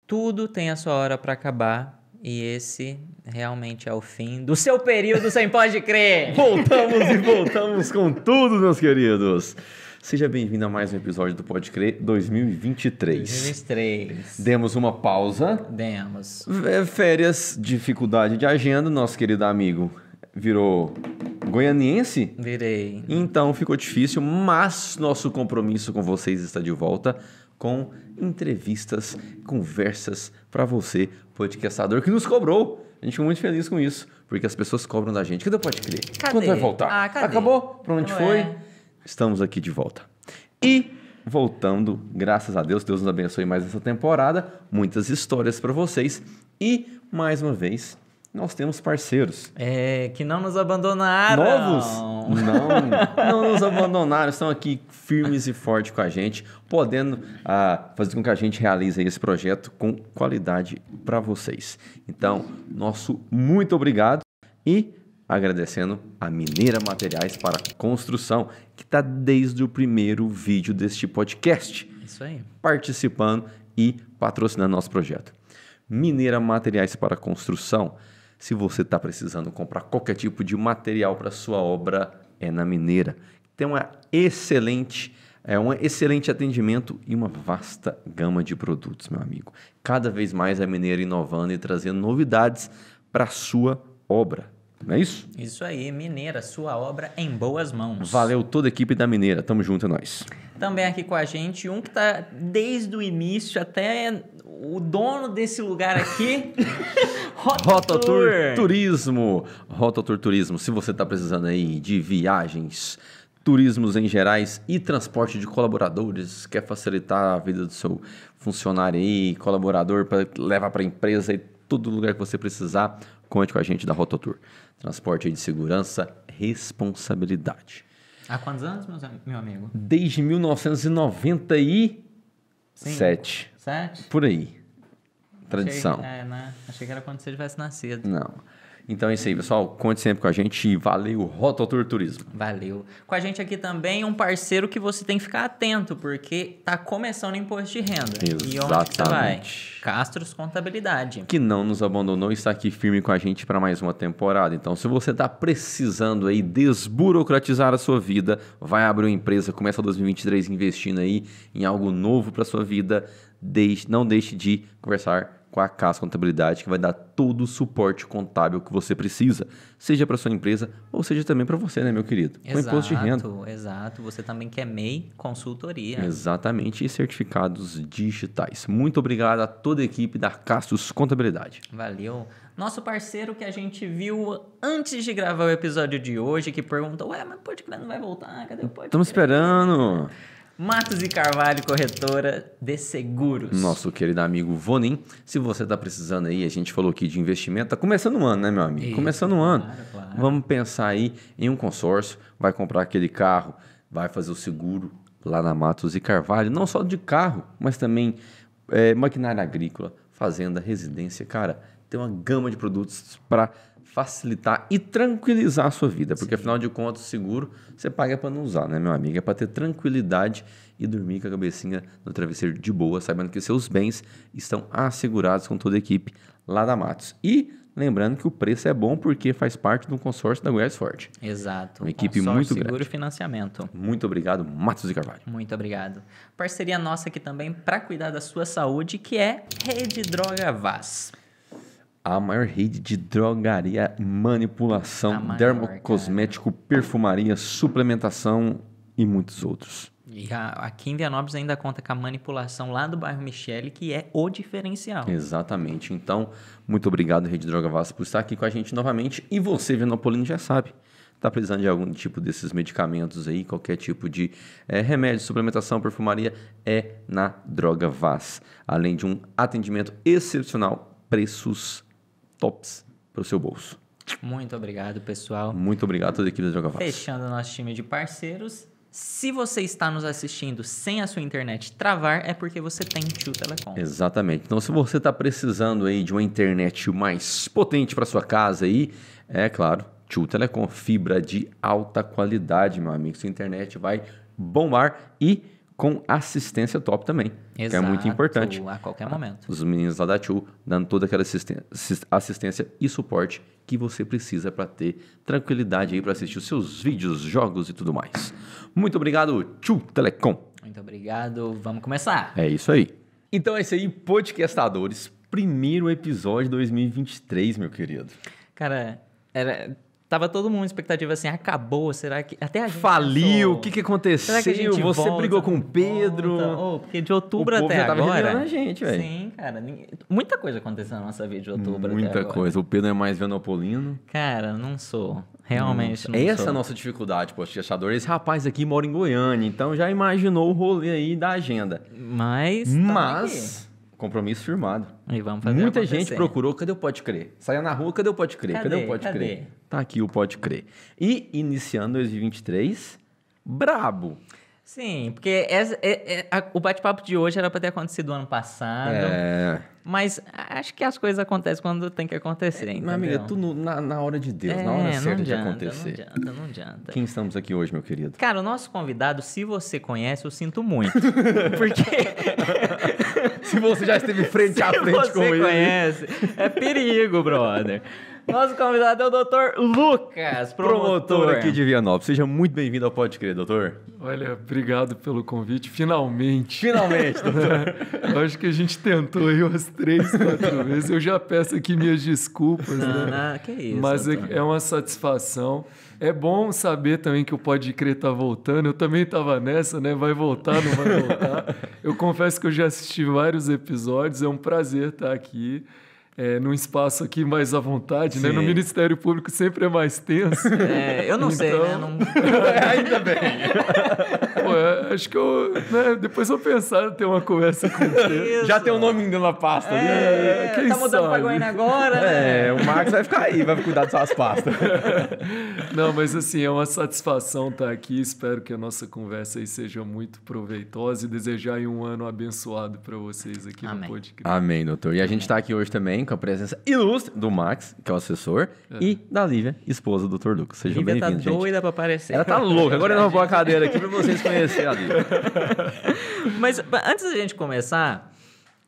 Tudo tem a sua hora para acabar e esse realmente é o fim do seu período sem Pode Crer. Voltamos com tudo, meus queridos. Seja bem-vindo a mais um episódio do Pode Crer 2023. 2023. Demos uma pausa. Demos. Férias, dificuldade de agenda. Nosso querido amigo virou goianiense. Virei. Então ficou difícil, mas nosso compromisso com vocês está de volta com entrevistas, conversas para você, podcastador, que nos cobrou. A gente ficou muito feliz com isso, porque as pessoas cobram da gente. Cadê o Pode Crer? Cadê? Quando vai voltar? Cadê? Acabou? Pra onde foi? Ué. Estamos aqui de volta. E voltando, graças a Deus, Deus nos abençoe mais essa temporada, muitas histórias para vocês. E, mais uma vez, nós temos parceiros. Que não nos abandonaram. Novos? Não nos abandonaram, estão aqui firmes e fortes com a gente, podendo fazer com que a gente realize esse projeto com qualidade para vocês. Então, nosso muito obrigado e agradecendo a Mineira Materiais para Construção, que está desde o primeiro vídeo deste podcast, Isso aí. participando e patrocinando nosso projeto. Mineira Materiais para Construção. Se você está precisando comprar qualquer tipo de material para sua obra, é na Mineira. Tem um excelente atendimento e uma vasta gama de produtos, meu amigo. Cada vez mais a Mineira inovando e trazendo novidades para a sua obra. Não é isso? Isso aí, Mineira, sua obra em boas mãos. Valeu toda a equipe da Mineira. Tamo junto, é nóis. Também aqui com a gente, um que tá desde o início até o dono desse lugar aqui, Rota Tour Turismo. Rota Tour Turismo. Se você está precisando aí de viagens, turismos em gerais e transporte de colaboradores, quer facilitar a vida do seu funcionário aí, colaborador, para levar para a empresa e todo lugar que você precisar, conte com a gente da Rota Tour. Transporte aí de segurança, responsabilidade. Há quantos anos, meu amigo? Desde 1997. Sim. 7? Por aí. Tradição. Achei que era quando você tivesse nascido. Não. Então é isso aí, pessoal. Conte sempre com a gente. Valeu, Rota Tour Turismo. Valeu. Com a gente aqui também um parceiro que você tem que ficar atento, porque tá começando o imposto de renda. Exatamente. E onde que você vai? Castros Contabilidade. Que não nos abandonou e está aqui firme com a gente para mais uma temporada. Então, se você está precisando aí desburocratizar a sua vida, vai abrir uma empresa, começa 2023 investindo aí em algo novo para sua vida, não deixe de conversar com a Casa Contabilidade, que vai dar todo o suporte contábil que você precisa, seja para sua empresa ou seja também para você, né, meu querido? Com imposto de renda. Exato. Você também quer MEI, consultoria. Exatamente, e certificados digitais. Muito obrigado a toda a equipe da Castos Contabilidade. Valeu. Nosso parceiro que a gente viu antes de gravar o episódio de hoje, que perguntou, mas Pode Crer não vai voltar? Cadê o Pode Crer? Estamos esperando. Matos e Carvalho, corretora de seguros. Nosso querido amigo Vonim. Se você está precisando aí, a gente falou aqui de investimento, tá começando o ano, né, meu amigo? Isso, começando o ano. Claro. Vamos pensar aí em um consórcio, vai comprar aquele carro, vai fazer o seguro lá na Matos e Carvalho, não só de carro, mas também maquinária agrícola, fazenda, residência. Cara, tem uma gama de produtos para facilitar e tranquilizar a sua vida, porque afinal de contas o seguro você paga para não usar, né, meu amigo? É para ter tranquilidade e dormir com a cabecinha no travesseiro de boa, sabendo que seus bens estão assegurados com toda a equipe lá da Matos. E lembrando que o preço é bom porque faz parte de um consórcio da Goiás Forte. Exato. Uma equipe Consórcio, muito seguro grande. e financiamento. Muito obrigado, Matos e Carvalho. Muito obrigado. Parceria nossa aqui também para cuidar da sua saúde, que é Rede Droga Vaz. A maior rede de drogaria, manipulação, dermocosmético, perfumaria, suplementação e muitos outros. E aqui em Vianópolis ainda conta com a manipulação lá do bairro Michele, que é o diferencial. Exatamente. Então, muito obrigado, Rede Droga Vaz, por estar aqui com a gente novamente. E você, Vianopolino, já sabe, está precisando de algum tipo desses medicamentos aí, qualquer tipo de remédio, suplementação, perfumaria, é na Droga Vaz. Além de um atendimento excepcional, preços tops para o seu bolso. Muito obrigado, pessoal. Muito obrigado a toda a equipe da Droga Vaz. Fechando o nosso time de parceiros. Se você está nos assistindo sem a sua internet travar, é porque você tem Tio Telecom. Exatamente. Então, se você está precisando aí de uma internet mais potente para sua casa aí, é claro, Tio Telecom, fibra de alta qualidade, meu amigo. Sua internet vai bombar e com assistência top também, que é muito importante. A qualquer momento. Os meninos lá da Tchu dando toda aquela assistência e suporte que você precisa para ter tranquilidade aí para assistir os seus vídeos, jogos e tudo mais. Muito obrigado, Tchu Telecom. Muito obrigado. Vamos começar. É isso aí. Então é isso aí, Podcastadores. Primeiro episódio de 2023, meu querido. Cara, tava todo mundo em expectativa assim, acabou, será que... Até a gente faliu, pensou, o que aconteceu? será que a gente Você volta, brigou com o não Pedro. volta? Porque de outubro O povo até já tava agora... revirando a gente, velho. Sim, cara. Muita coisa aconteceu na nossa vida de outubro até Muita agora. coisa. O Pedro é mais venopolino. Cara, não sou. Realmente não Essa sou. é a nossa dificuldade, podcastador. Esse rapaz aqui mora em Goiânia, então já imaginou o rolê aí da agenda. Mas compromisso firmado. e vamos fazer Muita acontecer. gente procurou, cadê o Pode Crer? Saia na rua, cadê o Pode Crer? Cadê o Pode Cadê? Crer? Tá aqui o Pode Crer. E iniciando 2023, brabo. Sim, porque o bate-papo de hoje era pra ter acontecido ano passado. Mas acho que as coisas acontecem quando tem que acontecer, entendeu? Minha amiga, tudo na hora de Deus, na hora certa de acontecer. Não adianta. Quem estamos aqui hoje, meu querido? Cara, o nosso convidado, se você conhece, eu sinto muito. Porque Se você já esteve frente a se frente você com ele. conhece, é perigo, brother. Nosso convidado é o Dr. Lucas, Promotor aqui de Vianópolis. Seja muito bem-vindo ao Pode Crer, doutor. Olha, obrigado pelo convite. Finalmente. Finalmente, doutor. Eu acho que a gente tentou aí umas 3, 4 vezes. Eu já peço aqui minhas desculpas, né? Que isso, Mas doutor. é uma satisfação. É bom saber também que o Pode Crer tá voltando. Eu também tava nessa, né? Vai voltar, não vai voltar. Eu confesso que eu já assisti vários episódios. É um prazer estar aqui. Num espaço aqui mais à vontade, né? No Ministério Público sempre é mais tenso. Eu não sei, né? Então- Não... Ainda bem. Pô, acho que eu... Né? Depois eu pensar em ter uma conversa com você. Já tem o nome ainda na pasta ali. quem tá mudando pra sabe? Goiânia agora, né? O Marcos vai ficar aí, vai cuidar das suas pastas. Não, mas assim, é uma satisfação estar aqui. Espero que a nossa conversa aí seja muito proveitosa e desejar aí um ano abençoado para vocês aqui Amém. no Podcast. Amém, doutor. E a gente está aqui hoje também com a presença ilustre do Max, que é o assessor, e da Lívia, esposa do Dr. Lucas. Sejam Lívia tá bem-vindos, gente. doida pra aparecer. Ela tá louca. Agora eu vou pôr a cadeira aqui para vocês conhecerem a Lívia. Mas antes da gente começar,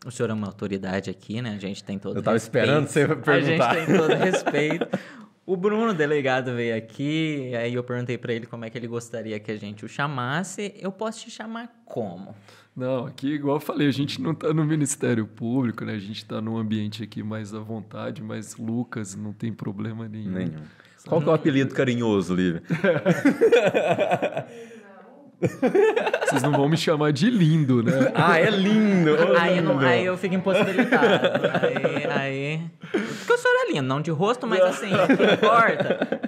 o senhor é uma autoridade aqui, né? A gente tem todo Eu tava respeito. esperando você perguntar. A gente tem todo respeito. O Bruno, delegado, veio aqui, aí eu perguntei pra ele como é que ele gostaria que a gente o chamasse. Eu posso te chamar como? Não, aqui, igual eu falei, a gente não está no Ministério Público, né? A gente está num ambiente aqui mais à vontade, mas Lucas não tem problema nenhum. Nenhum. Qual que é o apelido carinhoso, Lívia? Vocês não vão me chamar de lindo, né? É lindo. Aí eu fico impossibilitado. aí... Porque o senhor é lindo, não de rosto, mas assim, o que importa?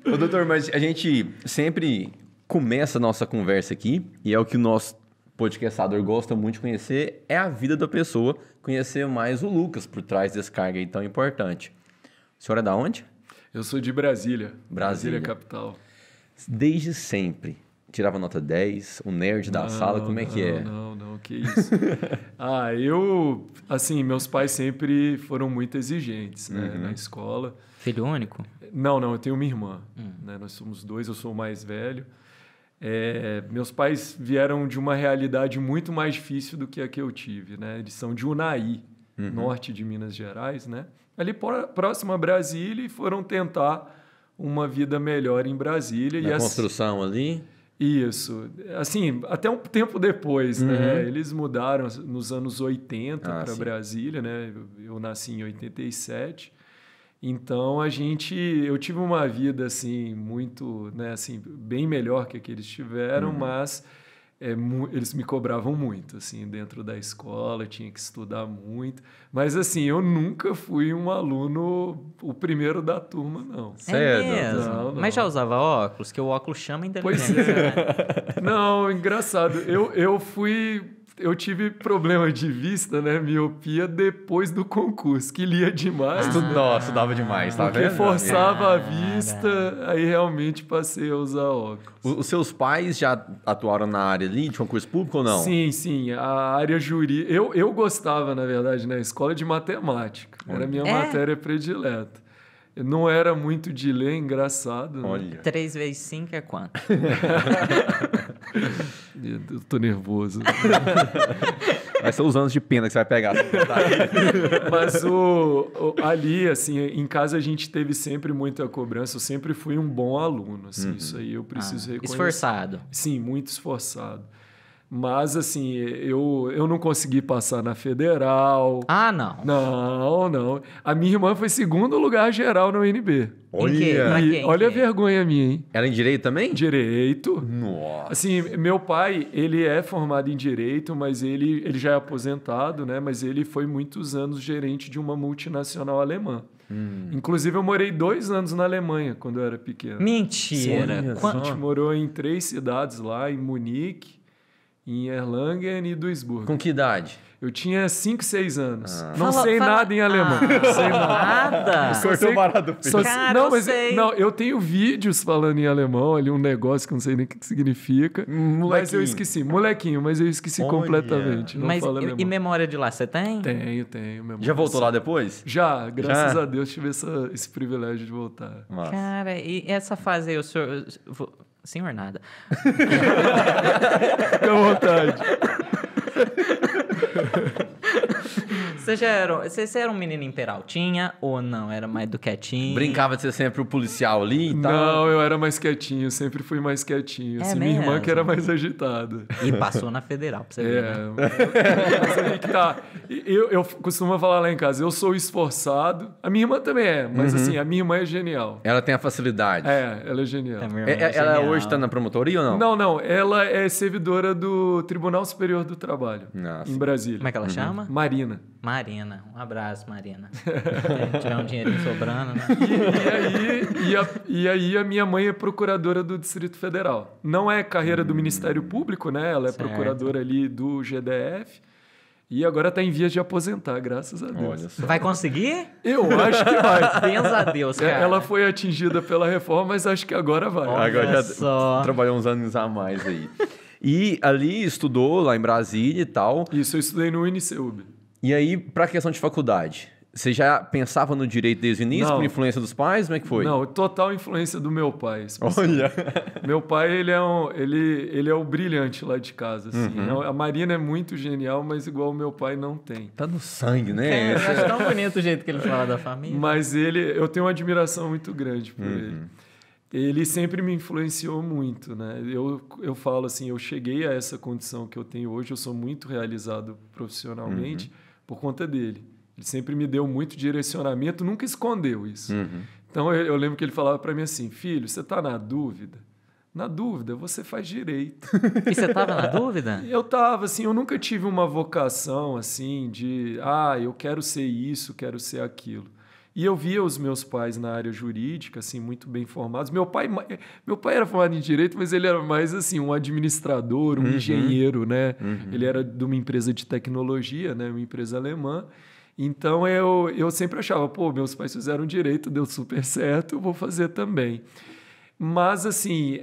Ô, doutor, mas a gente sempre começa a nossa conversa aqui, e é o que o nosso podcastador gosta muito de conhecer, é a vida da pessoa, conhecer mais o Lucas por trás desse cargo aí tão importante. O senhor é da onde? Eu sou de Brasília. Brasília. Capital. Desde sempre. Tirava nota 10, o nerd da sala, como é que é? Não, que isso. Assim, meus pais sempre foram muito exigentes, né, na escola. Filho único? Não, eu tenho uma irmã, né, nós somos 2, eu sou o mais velho. Meus pais vieram de uma realidade muito mais difícil do que a que eu tive, né? Eles são de Unai, norte de Minas Gerais, né? Ali próximo a Brasília, e foram tentar uma vida melhor em Brasília. Na construção ali? Isso. Assim, até um tempo depois, né? Eles mudaram nos anos 80 para Brasília, né? Eu nasci em 87. Então, eu tive uma vida, assim, muito, né? Assim, bem melhor que a que eles tiveram, mas eles me cobravam muito, assim, dentro da escola, tinha que estudar muito. Mas, assim, eu nunca fui um aluno, o primeiro da turma, não. Sério? Mesmo? Não. Mas já usava óculos? Que o óculos chama inteligência, Pois é. né? Não, engraçado. Eu tive problema de vista, né? Miopia depois do concurso, que lia demais. Estudava demais, tá Porque vendo? forçava a vista, aí realmente passei a usar óculos. Os seus pais já atuaram na área ali de concurso público ou não? Sim. A área jurídica... Eu gostava, na verdade, na escola de matemática. Era a minha matéria predileta. Eu não era muito de ler, engraçado. Né? Olha. 3 vezes 5 é quanto? Eu tô nervoso. Vai ser os anos de pena que você vai pegar. Mas ali, assim, em casa a gente teve sempre muita cobrança. Eu sempre fui um bom aluno, assim. Isso aí eu preciso reconhecer. Esforçado. Sim, muito esforçado. Mas, assim, eu não consegui passar na Federal. Ah, não. Não. A minha irmã foi segundo lugar geral na UNB. Em quê? Pra Olha. quê? Olha a vergonha minha, hein? Ela em direito também? Direito. Nossa. Assim, meu pai, ele é formado em Direito, mas ele já é aposentado, né? Mas ele foi muitos anos gerente de uma multinacional alemã. Inclusive, eu morei 2 anos na Alemanha, quando eu era pequeno. Mentira. Olha A gente morou em 3 cidades lá, em Munique, em Erlangen e Duisburg. Com que idade? Eu tinha 5, 6 anos. Ah. Não sei nada em alemão. Não sei Nada. Cortou barato, filho. Cara, não, eu mas sei. não, eu tenho vídeos falando em alemão, ali um negócio que eu não sei nem o que significa. Mas eu Molequinho. esqueci. Molequinho, mas eu esqueci Olha. completamente. Não Mas falo alemão. e memória de lá, você tem? Tenho. Já voltou lá depois? Já, graças Já? a Deus tive esse privilégio de voltar. Massa. Cara, e essa fase aí, o senhor... Senhor nada. Fica à vontade. Você era um menino em Peraltinha ou não? Era mais do quietinho? Brincava de ser sempre o policial ali e tal? Não, eu era mais quietinho, sempre fui mais quietinho. É Assim, minha irmã mesmo? que era mais agitada. E passou na Federal, pra você ver, né? Mas aí que tá. Eu costumo falar lá em casa, eu sou esforçado. A minha irmã também é, mas assim, a minha irmã é genial. Ela tem a facilidade. Ela é genial. Tá, minha irmã é Ela genial. hoje tá na promotoria ou não? Não, ela é servidora do Tribunal Superior do Trabalho, Nossa. em Brasília. Como é que ela chama? Marina. Marina. Um abraço, Marina. Se tiver um dinheirinho sobrando, né? E aí a minha mãe é procuradora do Distrito Federal. Não é carreira do Ministério Público, né? Ela é Certo. procuradora ali do GDF. E agora está em vias de aposentar, graças a Deus. Olha só. Vai conseguir? Eu acho que vai. Benza a Deus, cara. Ela foi atingida pela reforma, mas acho que agora vai. Olha Agora já só. trabalhou uns anos a mais aí. E ali estudou lá em Brasília e tal. Isso, eu estudei no UniceuB. E aí, pra questão de faculdade, você já pensava no direito desde o início, Não. por influência dos pais? Como é que foi? Não, total influência do meu pai. Olha. Meu pai, ele é o brilhante lá de casa. Assim. A Marina é muito genial, mas igual o meu pai não tem. Tá no sangue, né? É, eu acho tão bonito o jeito que ele fala da família. Mas eu tenho uma admiração muito grande por ele. Ele sempre me influenciou muito, né? Eu falo assim, eu cheguei a essa condição que eu tenho hoje, eu sou muito realizado profissionalmente por conta dele. Ele sempre me deu muito direcionamento, nunca escondeu isso. Então eu lembro que ele falava para mim assim, filho, você está na dúvida? Na dúvida, você faz direito. E você tava na dúvida? Eu tava, assim, eu nunca tive uma vocação, assim, de, eu quero ser isso, quero ser aquilo. E eu via os meus pais na área jurídica, assim, muito bem formados. Meu pai era formado em Direito, mas ele era mais, assim, um administrador, um engenheiro, né? Ele era de uma empresa de tecnologia, né? Uma empresa alemã. Então, eu sempre achava, meus pais fizeram Direito, deu super certo, eu vou fazer também. Mas, assim,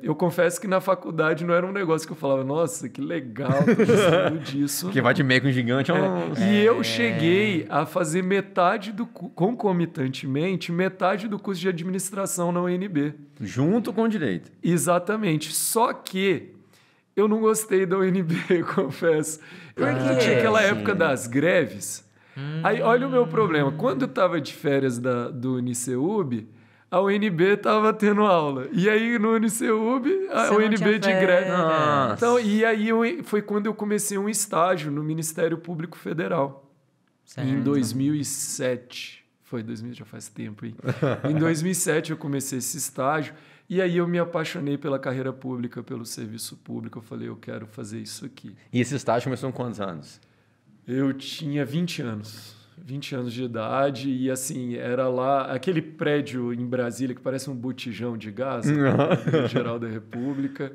eu confesso que na faculdade não era um negócio que eu falava, nossa, que legal, tô gostando disso. Porque vai de meio com gigante é um... E eu cheguei a fazer concomitantemente, metade do curso de administração na UNB. Junto com o direito. Exatamente. Só que eu não gostei da UNB, confesso. Por quê? Tinha aquela Sim. época das greves. Aí, olha o meu problema. Quando eu estava de férias do UniceuB, a UNB estava tendo aula. E aí, no UniceuB, a Você não UNB tinha de greve. Nossa. Então, e aí foi quando eu comecei um estágio no Ministério Público Federal. Certo. Em 2007. Já faz tempo, hein? Em 2007 eu comecei esse estágio. E aí eu me apaixonei pela carreira pública, pelo serviço público. Eu falei, eu quero fazer isso aqui. E esse estágio começou com quantos anos? Eu tinha 20 anos. 20 anos de idade e, assim, era lá... Aquele prédio em Brasília que parece um botijão de gás, no Geral da República.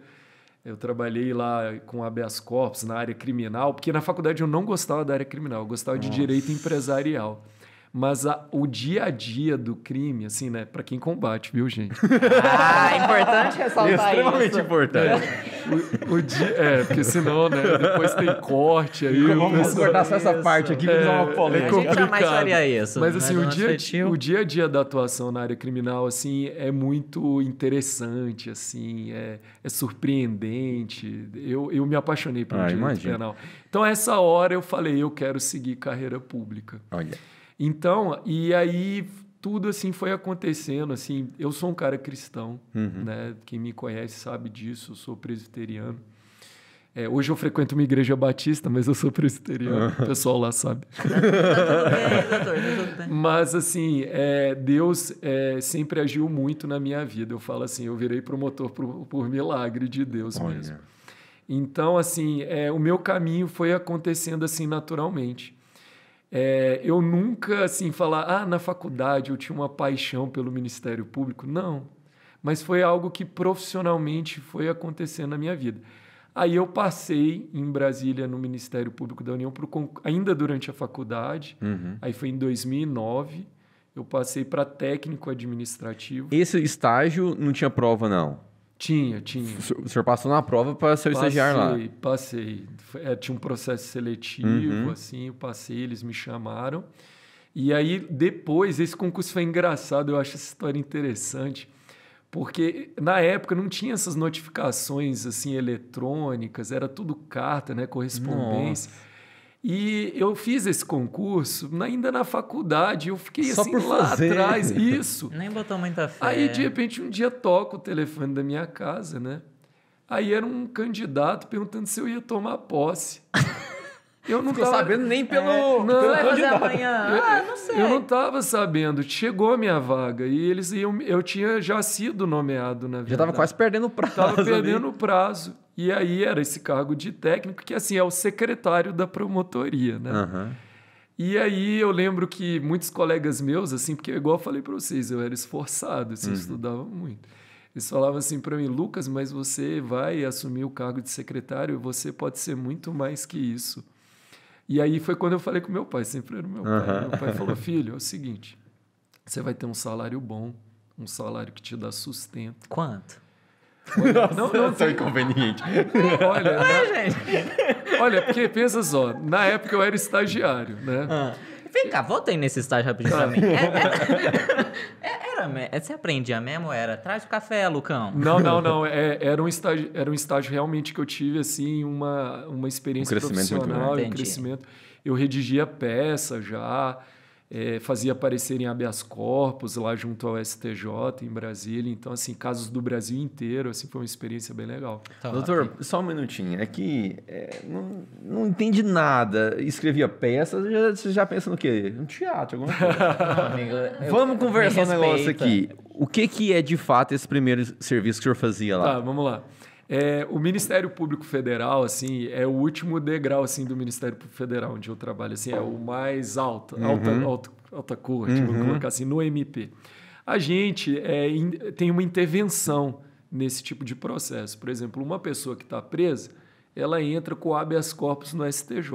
Eu trabalhei lá com habeas corpus na área criminal, porque na faculdade eu não gostava da área criminal, eu gostava de direito empresarial. Mas o dia a dia do crime, assim, né? Para quem combate, viu, gente? É importante ressaltar Extremamente isso. importante. Porque senão, né? Depois tem corte aí. Vamos cortar só essa parte aqui, que dá uma A polêmica. gente jamais faria isso. Mas assim, né, o dia a dia da atuação na área criminal, assim, é muito interessante, assim, é surpreendente. Eu me apaixonei pelo direito penal. Então, essa hora eu falei, eu quero seguir carreira pública. Olha. Então, e aí tudo assim foi acontecendo, assim, eu sou um cara cristão, né? Quem me conhece sabe disso, eu sou presbiteriano. Hoje eu frequento uma igreja batista, mas eu sou presbiteriano, o pessoal lá sabe. Tá tudo bem, doutor, tá tudo bem. Mas assim, Deus sempre agiu muito na minha vida. Eu falo assim, eu virei promotor por milagre de Deus mesmo. Então, assim, o meu caminho foi acontecendo assim naturalmente. Eu nunca, assim, falar, na faculdade eu tinha uma paixão pelo Ministério Público. Não, mas foi algo que profissionalmente foi acontecendo na minha vida. Aí eu passei em Brasília no Ministério Público da União, ainda durante a faculdade, aí foi em 2009, eu passei para técnico administrativo. Esse estágio não tinha prova, não? Tinha. O senhor passou na prova para ser estagiário lá? Passei. Tinha um processo seletivo, assim, eu passei, eles me chamaram. E aí, depois, esse concurso foi engraçado, eu acho essa história interessante, porque na época não tinha essas notificações, assim, eletrônicas, era tudo carta, né, correspondência. Nossa. E eu fiz esse concurso ainda na faculdade, eu fiquei só assim por lá fazer. atrás, isso. Nem botou muita fé. Aí, de repente, um dia toca o telefone da minha casa, né? Aí era um candidato perguntando se eu ia tomar posse. Eu não estava sabendo nem pelo vai fazer candidato. amanhã? Não sei. Eu não estava sabendo. Chegou a minha vaga e eu tinha já sido nomeado, na verdade. Já estava quase perdendo o prazo. Estava perdendo o prazo. E aí era esse cargo de técnico, que assim é o secretário da promotoria, né? E aí eu lembro que muitos colegas meus, assim, porque igual eu falei para vocês, eu era esforçado, assim, eu estudava muito. Eles falavam assim para mim, Lucas, mas você vai assumir o cargo de secretário, você pode ser muito mais que isso. E aí foi quando eu falei com meu pai, sempre era meu pai. Meu pai falou, filho, é o seguinte, você vai ter um salário bom, um salário que te dá sustento. Quanto? Não tão inconveniente. Olha, porque pensa só, na época eu era estagiário, né? Vem cá, volta aí nesse estágio rapidinho pra mim. Você aprendia mesmo ou era? Traz o café, Lucão. Não. Era um estágio realmente que eu tive, assim, uma experiência profissional e crescimento. Eu redigia peça já, fazia aparecer em habeas corpus lá junto ao STJ em Brasília. Então, assim, casos do Brasil inteiro, assim, foi uma experiência bem legal. Doutor, só um minutinho. É que não entende nada. Escrevia peças, você já pensa no quê? Um teatro, alguma coisa. Não, amigo, Vamos conversar um negócio aqui. O que é, de fato, esse primeiro serviço que o senhor fazia lá? Tá, vamos lá. O Ministério Público Federal, assim, é o último degrau, assim, do Ministério Público Federal, onde eu trabalho, assim, é o mais alta corte, vamos colocar assim, no MP. A gente tem uma intervenção nesse tipo de processo. Por exemplo, uma pessoa que está presa, ela entra com habeas corpus no STJ.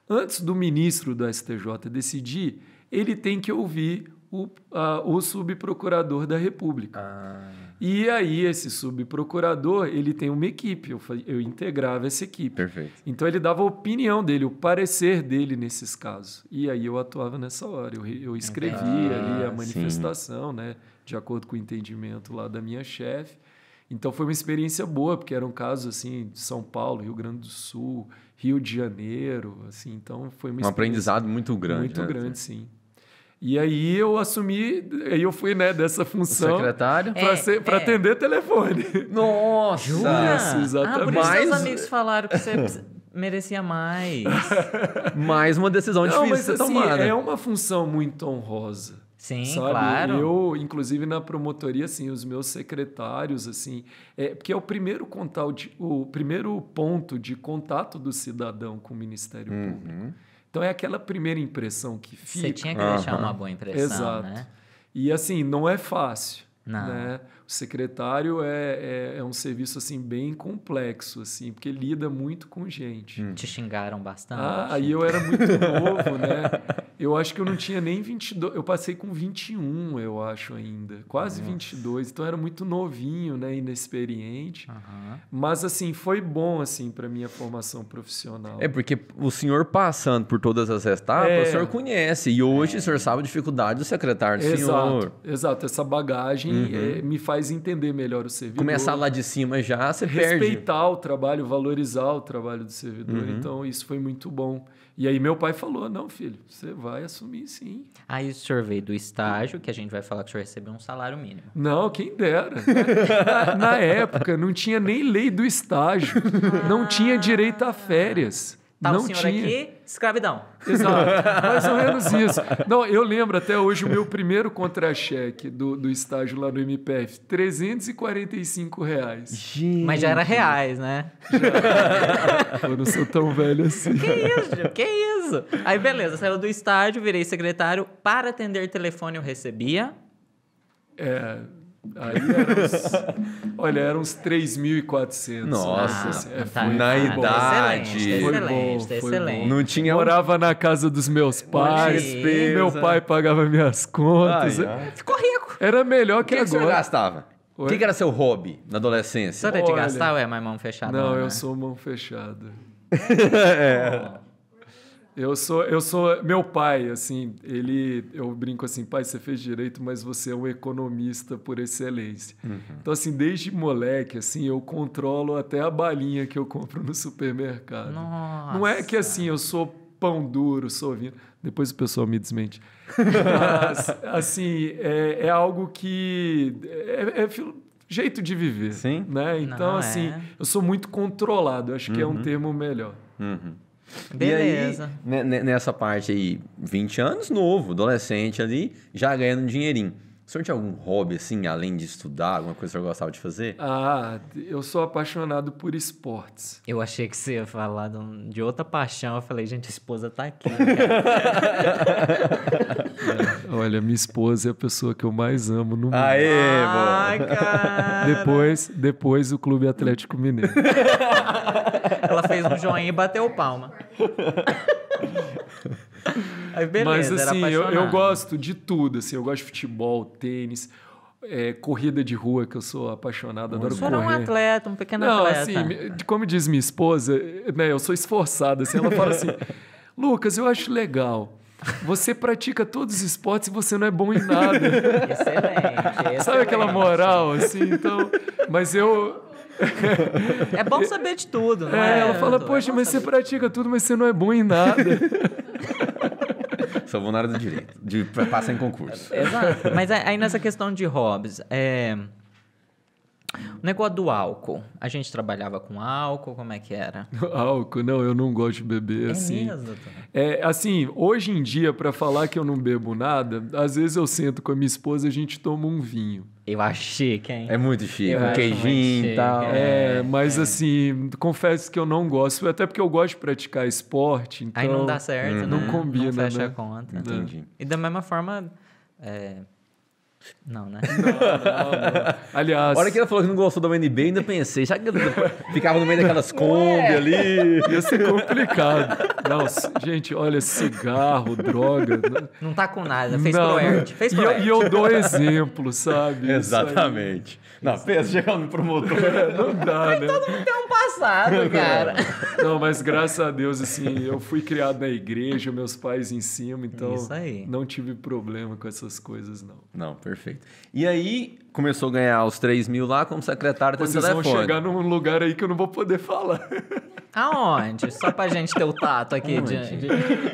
Antes do ministro do STJ decidir, ele tem que ouvir o subprocurador da República. E aí, esse subprocurador, ele tem uma equipe, eu integrava essa equipe. Perfeito. Então, ele dava a opinião dele, o parecer dele nesses casos. E aí, eu atuava nessa hora. Eu escrevia ali a manifestação, né, de acordo com o entendimento lá da minha chefe. Então, foi uma experiência boa, porque eram casos, assim, de São Paulo, Rio Grande do Sul, Rio de Janeiro, assim. Então, foi uma aprendizado muito grande. Muito grande, sim. E aí eu assumi, aí eu fui, né, dessa função. O secretário? Para atender telefone. Nossa! Isso, exatamente. Por isso seus amigos falaram que você merecia mais. Mais uma decisão difícil de ser tomada. É uma função muito honrosa. Sim, sabe? claro. Eu, inclusive na promotoria, assim, os meus secretários, assim, porque é o primeiro ponto de contato do cidadão com o Ministério Público. Então, é aquela primeira impressão que fica. Você tinha que deixar uma boa impressão, Exato. né? E, assim, não é fácil. Não. Né? O secretário é um serviço, assim, bem complexo, assim, porque lida muito com gente. Te xingaram bastante. Aí eu era muito novo, né? Eu acho que eu não tinha nem 22, eu passei com 21, eu acho ainda, quase 22, então era muito novinho, né, inexperiente, mas assim, foi bom assim para minha formação profissional. É porque o senhor passando por todas as etapas, o senhor conhece, e hoje o senhor sabe a dificuldade do secretário do senhor. Exato, essa bagagem me faz entender melhor o servidor. Começar lá de cima já, você perde. Respeitar o trabalho, valorizar o trabalho do servidor, então isso foi muito bom. E aí meu pai falou, não, filho, você vai assumir sim. Aí o senhor veio do estágio, que a gente vai falar que o senhor recebeu um salário mínimo. Não, quem dera. Na época, não tinha nem lei do estágio. Não tinha direito a férias. Tá não o senhor tinha. aqui, escravidão. Exato, mais ou menos isso. Não, eu lembro até hoje o meu primeiro contra-cheque do estágio lá no MPF, R$345. Gente. Mas já era reais, né? Eu não sou tão velho assim. Que isso, Gil? Que isso? Aí beleza, saiu do estágio, virei secretário. Para atender telefone eu recebia... Aí eram uns 3.400. Nossa, tá. na Tá idade. excelente, Foi excelente. Não tinha Morava na casa dos meus pais, despesa. meu pai pagava minhas contas. Ficou rico. Era melhor O que o senhor agora. gastava? O que era seu hobby na O adolescência? senhor é de Olha, gastar ou é mais mão fechada? Não, né? eu sou mão fechada. Eu sou meu pai, assim, eu brinco assim, pai, você fez direito, mas você é um economista por excelência. Então, assim, desde moleque, assim, eu controlo até a balinha que eu compro no supermercado. Nossa. Não é que, assim, eu sou pão duro, sou vinho. Depois o pessoal me desmente. Mas, assim, é algo que jeito de viver. Sim. Né? Então, Não, assim, é. eu sou muito controlado. Acho que é um termo melhor. Beleza. E aí, nessa parte aí, 20 anos, novo, adolescente ali, já ganhando um dinheirinho. O senhor tinha algum hobby, assim, além de estudar, alguma coisa que o senhor gostava de fazer? Eu sou apaixonado por esportes. Eu achei que você ia falar de outra paixão. Eu falei, gente, a esposa tá aqui. Cara. Olha, minha esposa é a pessoa que eu mais amo no mundo. Aê, Ai, cara. Depois o Clube Atlético Mineiro. Ela fez um joinha e bateu palma. Aí beleza, Mas assim, era eu apaixonado. gosto de tudo. Assim, eu gosto de futebol, tênis, corrida de rua, que eu sou apaixonado, adoro O senhor é um correr. atleta, um pequeno Não, atleta. assim, como diz minha esposa, né, eu sou esforçado. Assim, ela fala assim, Lucas, eu acho legal. Você pratica todos os esportes e você não é bom em nada. Excelente. Sabe aquela moral, assim? Então, mas eu... É bom saber de tudo, não é? Ela fala, É poxa, bom mas você saber. pratica tudo, mas você não é bom em nada. Sou bom na área do direito, de passar em concurso. Exato. Mas aí nessa questão de hobbies, o negócio do álcool. A gente trabalhava com álcool, como é que era? Álcool, não, eu não gosto de beber, assim. mesmo, doutor? Assim, hoje em dia, para falar que eu não bebo nada, às vezes eu sento com a minha esposa e a gente toma um vinho. Eu acho chique, hein? É muito chique, Eu um acho muito queijinho chique, e tal. Mas assim, confesso que eu não gosto, até porque eu gosto de praticar esporte, então... Aí não dá certo, Não né? combina, Não fecha né? a conta. Entendi. E da mesma forma... Não, né? Não. Aliás... A hora que ela falou que não gostou da UNB, ainda pensei, já que ficava no meio daquelas Kombi ali. Ia ser complicado. Não, gente, olha, cigarro, droga... Não tá com nada, fez Não, pro Ert. Fez pro Ert. e eu dou exemplo, sabe? Exatamente. Não, pensa, chegar no promotor. Não dá, né? Tem um passado, cara. Não, mas graças a Deus, assim, eu fui criado na igreja, meus pais em cima, então Isso aí. não tive problema com essas coisas, não. Não, perfeito. E aí, começou a ganhar os 3 mil lá como secretário do Vocês telefone. vão chegar num lugar aí que eu não vou poder falar. Aonde? Só pra gente ter o tato aqui.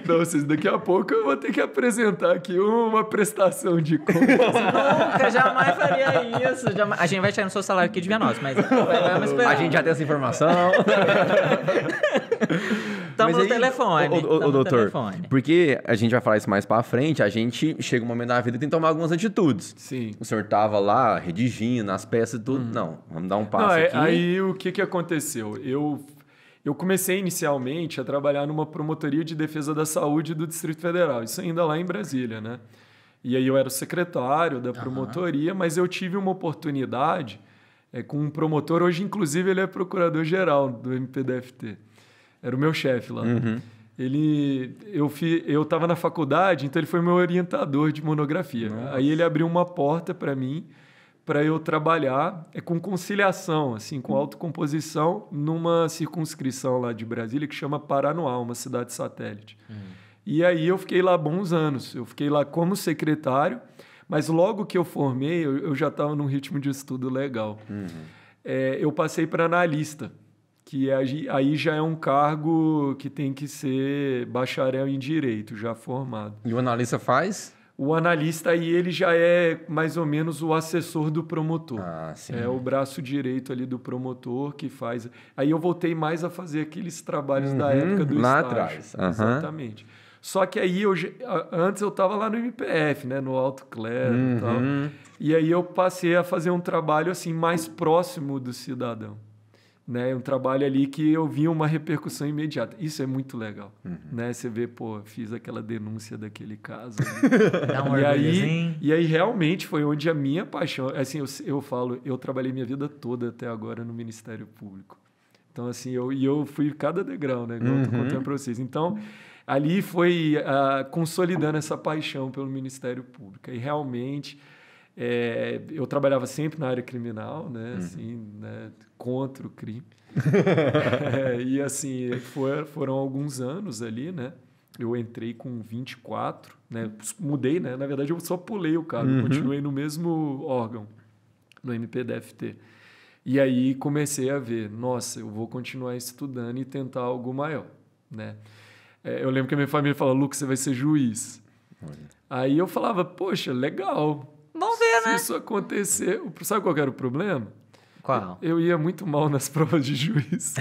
Não, vocês, daqui a pouco eu vou ter que apresentar aqui uma prestação de contas. Nunca, jamais faria isso. A gente vai tirar no seu salário aqui de via nossa, mas vamos esperar. A gente já tem essa informação. Estamos no telefone. Ô, doutor, porque a gente vai falar isso mais pra frente, a gente chega um momento da vida que tem que tomar algumas atitudes. Sim. O senhor tava lá redigindo as peças e tudo. Não, vamos dar um passo Não, aqui. aí o que aconteceu? Eu comecei inicialmente a trabalhar numa promotoria de defesa da saúde do Distrito Federal, isso ainda lá em Brasília, né? E aí eu era o secretário da promotoria, mas eu tive uma oportunidade com um promotor, hoje inclusive ele é procurador-geral do MPDFT, era o meu chefe lá. Eu estava na faculdade, então ele foi meu orientador de monografia. Nossa. Aí ele abriu uma porta para mim, para eu trabalhar com conciliação, assim, com autocomposição, numa circunscrição lá de Brasília que chama Paranoá, uma cidade satélite. E aí eu fiquei lá bons anos. Eu fiquei lá como secretário, mas logo que eu formei, eu já estava num ritmo de estudo legal. Eu passei para analista, que aí já é um cargo que tem que ser bacharel em direito, já formado. E o analista faz? O analista aí ele já é mais ou menos o assessor do promotor. Ah, sim. É o braço direito ali do promotor que faz. Aí eu voltei mais a fazer aqueles trabalhos da época do lá estágio. atrás. Exatamente. Só que aí antes eu estava lá no MPF, né, no Alto Clero e tal. E aí eu passei a fazer um trabalho assim mais próximo do cidadão. Né, um trabalho ali que eu vi uma repercussão imediata. Isso é muito legal. Né? Você vê, pô, fiz aquela denúncia daquele caso. Dá um orgulhozinho. E aí realmente foi onde a minha paixão... Assim, eu falo, eu trabalhei minha vida toda até agora no Ministério Público. Então, assim, eu fui cada degrau, né? Igual eu tô contando para vocês. Então, ali foi consolidando essa paixão pelo Ministério Público. E realmente... eu trabalhava sempre na área criminal, né? Assim, né? Contra o crime. E assim, foram alguns anos ali, né? Eu entrei com 24, né? Mudei, né? Na verdade, eu só pulei o cargo, continuei no mesmo órgão, no MPDFT. E aí comecei a ver, nossa, eu vou continuar estudando e tentar algo maior, né? Eu lembro que a minha família falava, Lucas, você vai ser juiz. Aí eu falava, poxa, legal. Vamos ver, né? Se isso acontecer... Sabe qual era o problema? Qual? Eu ia muito mal nas provas de juiz.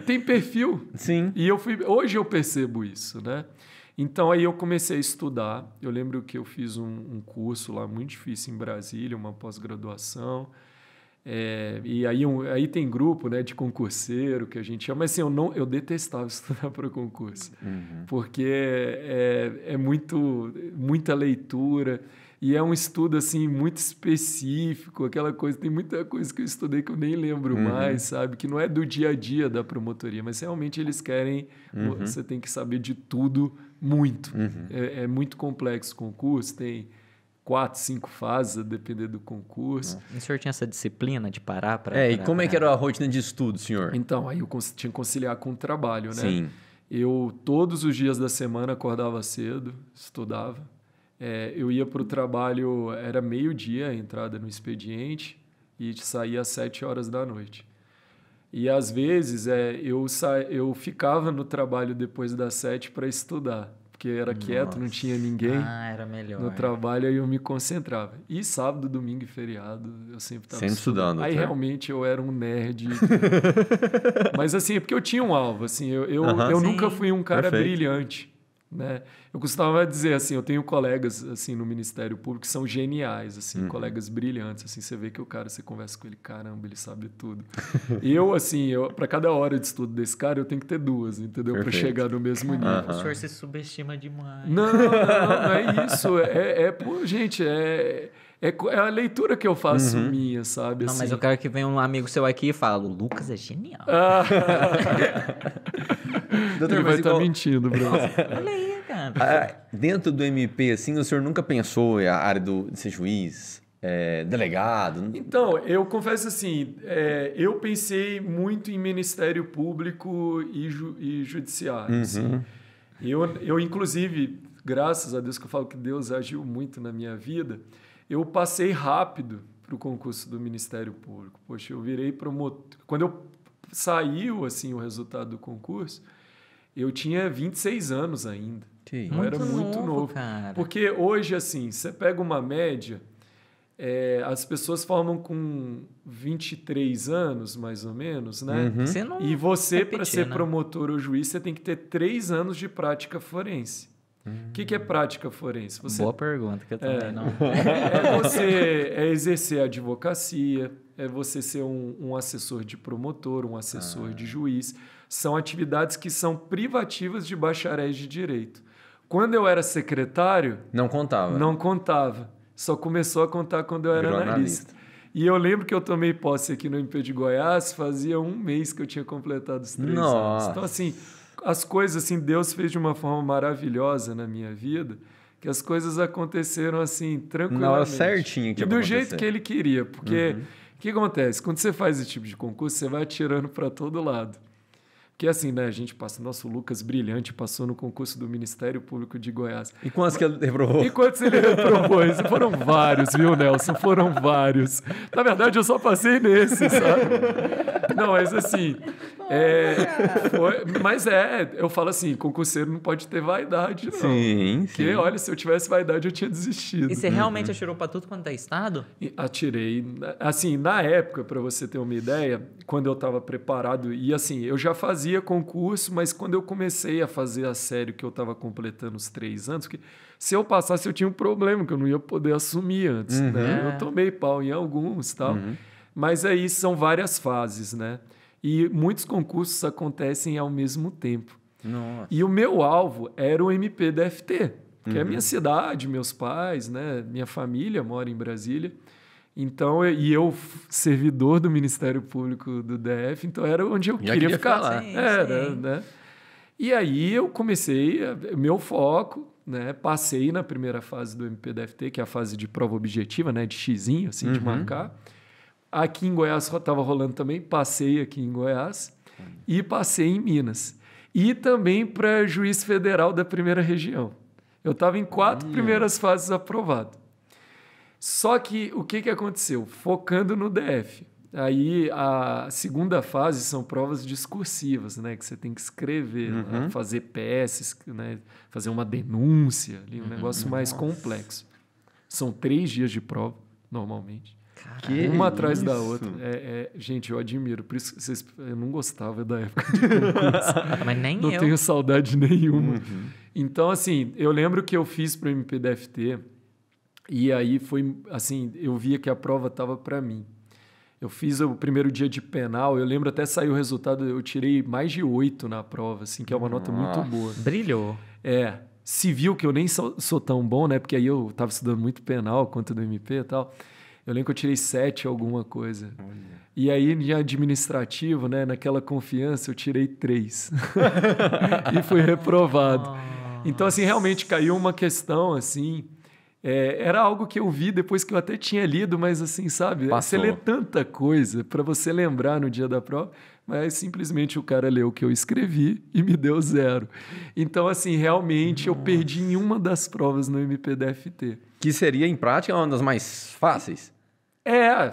Tem perfil. Sim. E hoje eu percebo isso, né? Então, aí eu comecei a estudar. Eu lembro que eu fiz um curso lá muito difícil em Brasília, uma pós-graduação. E aí tem grupo, né, de concurseiro que a gente chama, mas assim, eu detestava estudar para concurso, porque é muita leitura e é um estudo assim muito específico, aquela coisa, tem muita coisa que eu estudei que eu nem lembro mais, sabe, que não é do dia a dia da promotoria, mas realmente eles querem, você tem que saber de tudo muito, é muito complexo o concurso, tem 4, 5 fases, a depender do concurso. O senhor tinha essa disciplina de parar para... E como é que era a rotina de estudo, senhor? Então, aí eu tinha que conciliar com o trabalho, né? Sim. Eu, todos os dias da semana, acordava cedo, estudava. Eu ia para o trabalho, era meio-dia a entrada no expediente e saía às 7 horas da noite. E, às vezes, eu ficava no trabalho depois das 7 para estudar. Porque era quieto, não tinha ninguém era melhor. no trabalho, aí eu me concentrava. E sábado, domingo e feriado, eu sempre estava estudando. Aí realmente eu era um nerd. Mas assim, é porque eu tinha um alvo. Assim, eu nunca fui um cara brilhante. Né? Eu costumava dizer assim, eu tenho colegas assim no Ministério Público que são geniais, assim, colegas brilhantes, assim, você vê que o cara, você conversa com ele, caramba, ele sabe tudo. Para cada hora de estudo desse cara, eu tenho que ter 2, entendeu? Para chegar no mesmo nível. O senhor se subestima demais. Não é isso. Pô, gente, é a leitura que eu faço minha, sabe? Não, assim. mas eu quero que venha um amigo seu aqui e fale, o Lucas é genial. Ele vai estar mentindo, Bruno. Olha aí, cara. Dentro do MP, assim, o senhor nunca pensou em a área de ser juiz, delegado? Então, eu confesso assim, eu pensei muito em Ministério Público e Judiciário. Assim. Eu, inclusive, graças a Deus que eu falo que Deus agiu muito na minha vida, eu passei rápido para o concurso do Ministério Público. Poxa, eu virei promotor. Quando saiu assim, o resultado do concurso, eu tinha 26 anos ainda. Eu era muito novo. Cara. Porque hoje, assim, você pega uma média, as pessoas formam com 23 anos, mais ou menos, né? Você não E você, para repetir, ser né? promotor ou juiz, você tem que ter 3 anos de prática forense. O que é prática forense? Boa pergunta, que eu também não... Você exercer a advocacia, você ser um assessor de promotor, um assessor de juiz. São atividades que são privativas de bacharéis de direito. Quando eu era secretário... Não contava. Não contava. Só começou a contar quando eu era analista. E eu lembro que eu tomei posse aqui no MP de Goiás, fazia 1 mês que eu tinha completado os 3 anos. Então, assim, as coisas, assim, Deus fez de uma forma maravilhosa na minha vida, que as coisas aconteceram, assim, tranquilamente. Na hora certinha que e do jeito que ele queria, porque o que acontece? Quando você faz esse tipo de concurso, você vai atirando para todo lado. Porque assim, né, a gente passa, nosso Lucas Brilhante passou no concurso do Ministério Público de Goiás. E quantos que ele reprovou? E quantos ele reprovou? Isso foram vários, viu, Nelson? Foram vários. Na verdade, eu só passei nesse, sabe? Não, mas assim... eu falo assim, concurseiro não pode ter vaidade, não. Sim, Porque, olha, se eu tivesse vaidade, eu tinha desistido. E você realmente atirou pra tudo quanto é estado? Atirei. Assim, na época, para você ter uma ideia, quando eu estava preparado, e assim, eu já fazia concurso, mas quando eu comecei a fazer a sério, que eu estava completando os 3 anos, porque se eu passasse, eu tinha um problema, que eu não ia poder assumir antes, né? Eu tomei pau em alguns e tal. Mas aí são várias fases, né? E muitos concursos acontecem ao mesmo tempo. Nossa. E o meu alvo era o MP-DFT, que é a minha cidade, meus pais, né? Minha família mora em Brasília. Então, eu servidor do Ministério Público do DF, então era onde eu queria ficar lá. Era, né? E aí eu comecei, meu foco, né? Passei na primeira fase do MP-DFT, que é a fase de prova objetiva, né? De xizinho, assim, de marcar. Aqui em Goiás estava rolando também, passei aqui em Goiás e passei em Minas. E também para juiz federal da primeira região. Eu estava em 4 primeiras fases aprovado. Só que o que aconteceu? Focando no DF. Aí a segunda fase são provas discursivas, né? Que você tem que escrever, né? Fazer peças, né? Fazer uma denúncia, ali, um negócio mais complexo. São 3 dias de prova, normalmente. Uma atrás da outra. Gente, eu admiro. Por isso eu não gostava da época de concurso. Mas nem não tenho saudade nenhuma. Então, assim, eu lembro que eu fiz para o MP-DFT e aí foi, assim, eu via que a prova estava para mim. Eu fiz o primeiro dia de penal, eu lembro até sair o resultado, eu tirei mais de 8 na prova, assim, que é uma nota muito boa. Brilhou. Civil, que eu nem sou tão bom, né? Porque aí eu estava estudando muito penal, quanto do MP e tal. Eu lembro que eu tirei 7 alguma coisa. Olha. E aí, de administrativo, né, naquela confiança, eu tirei 3. E fui reprovado. Então, assim, realmente caiu uma questão, assim... era algo que eu vi depois que eu até tinha lido, mas assim, sabe? Passou. Você lê tanta coisa para você lembrar no dia da prova, mas simplesmente o cara leu o que eu escrevi e me deu 0. Então, assim, realmente eu perdi em uma das provas no MP-DFT. Que seria, em prática, uma das mais fáceis?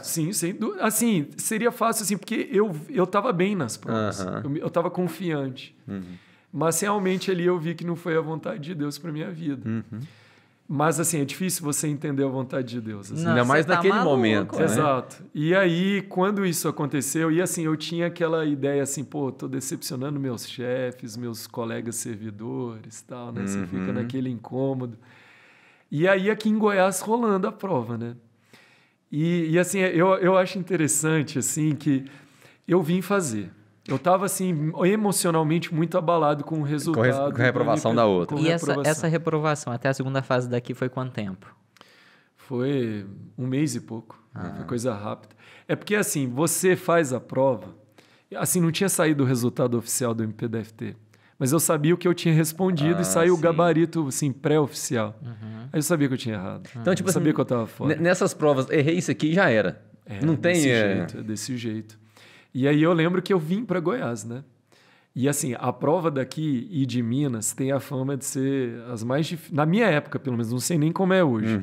Sim, sem dúvida. Assim, seria fácil, assim, porque eu tava bem nas provas. Eu tava confiante. Mas realmente ali eu vi que não foi a vontade de Deus para minha vida. Mas, assim, é difícil você entender a vontade de Deus. Assim. Ainda mais naquele momento. Né? Exato. E aí, quando isso aconteceu, e assim, eu tinha aquela ideia assim, pô, tô decepcionando meus chefes, meus colegas servidores e tal, né? Você fica naquele incômodo. E aí, aqui em Goiás, rolando a prova, né? E assim, eu acho interessante, assim, que eu vim fazer. Eu estava, assim, emocionalmente muito abalado com o resultado. Com a reprovação da outra. E essa reprovação, até a segunda fase daqui, foi quanto tempo? Foi 1 mês e pouco. Foi coisa rápida. É porque, assim, você faz a prova... Assim, não tinha saído o resultado oficial do MP-DFT. Mas eu sabia o que eu tinha respondido e saiu o gabarito, assim, pré-oficial. Aí eu sabia que eu tinha errado. Então, tipo, eu sabia que eu estava fora. Nessas provas, errei isso aqui e já era. Não tem... Desse jeito. E aí eu lembro que eu vim para Goiás, né? E assim, a prova daqui e de Minas tem a fama de ser as mais difíceis. Na minha época, pelo menos, não sei nem como é hoje.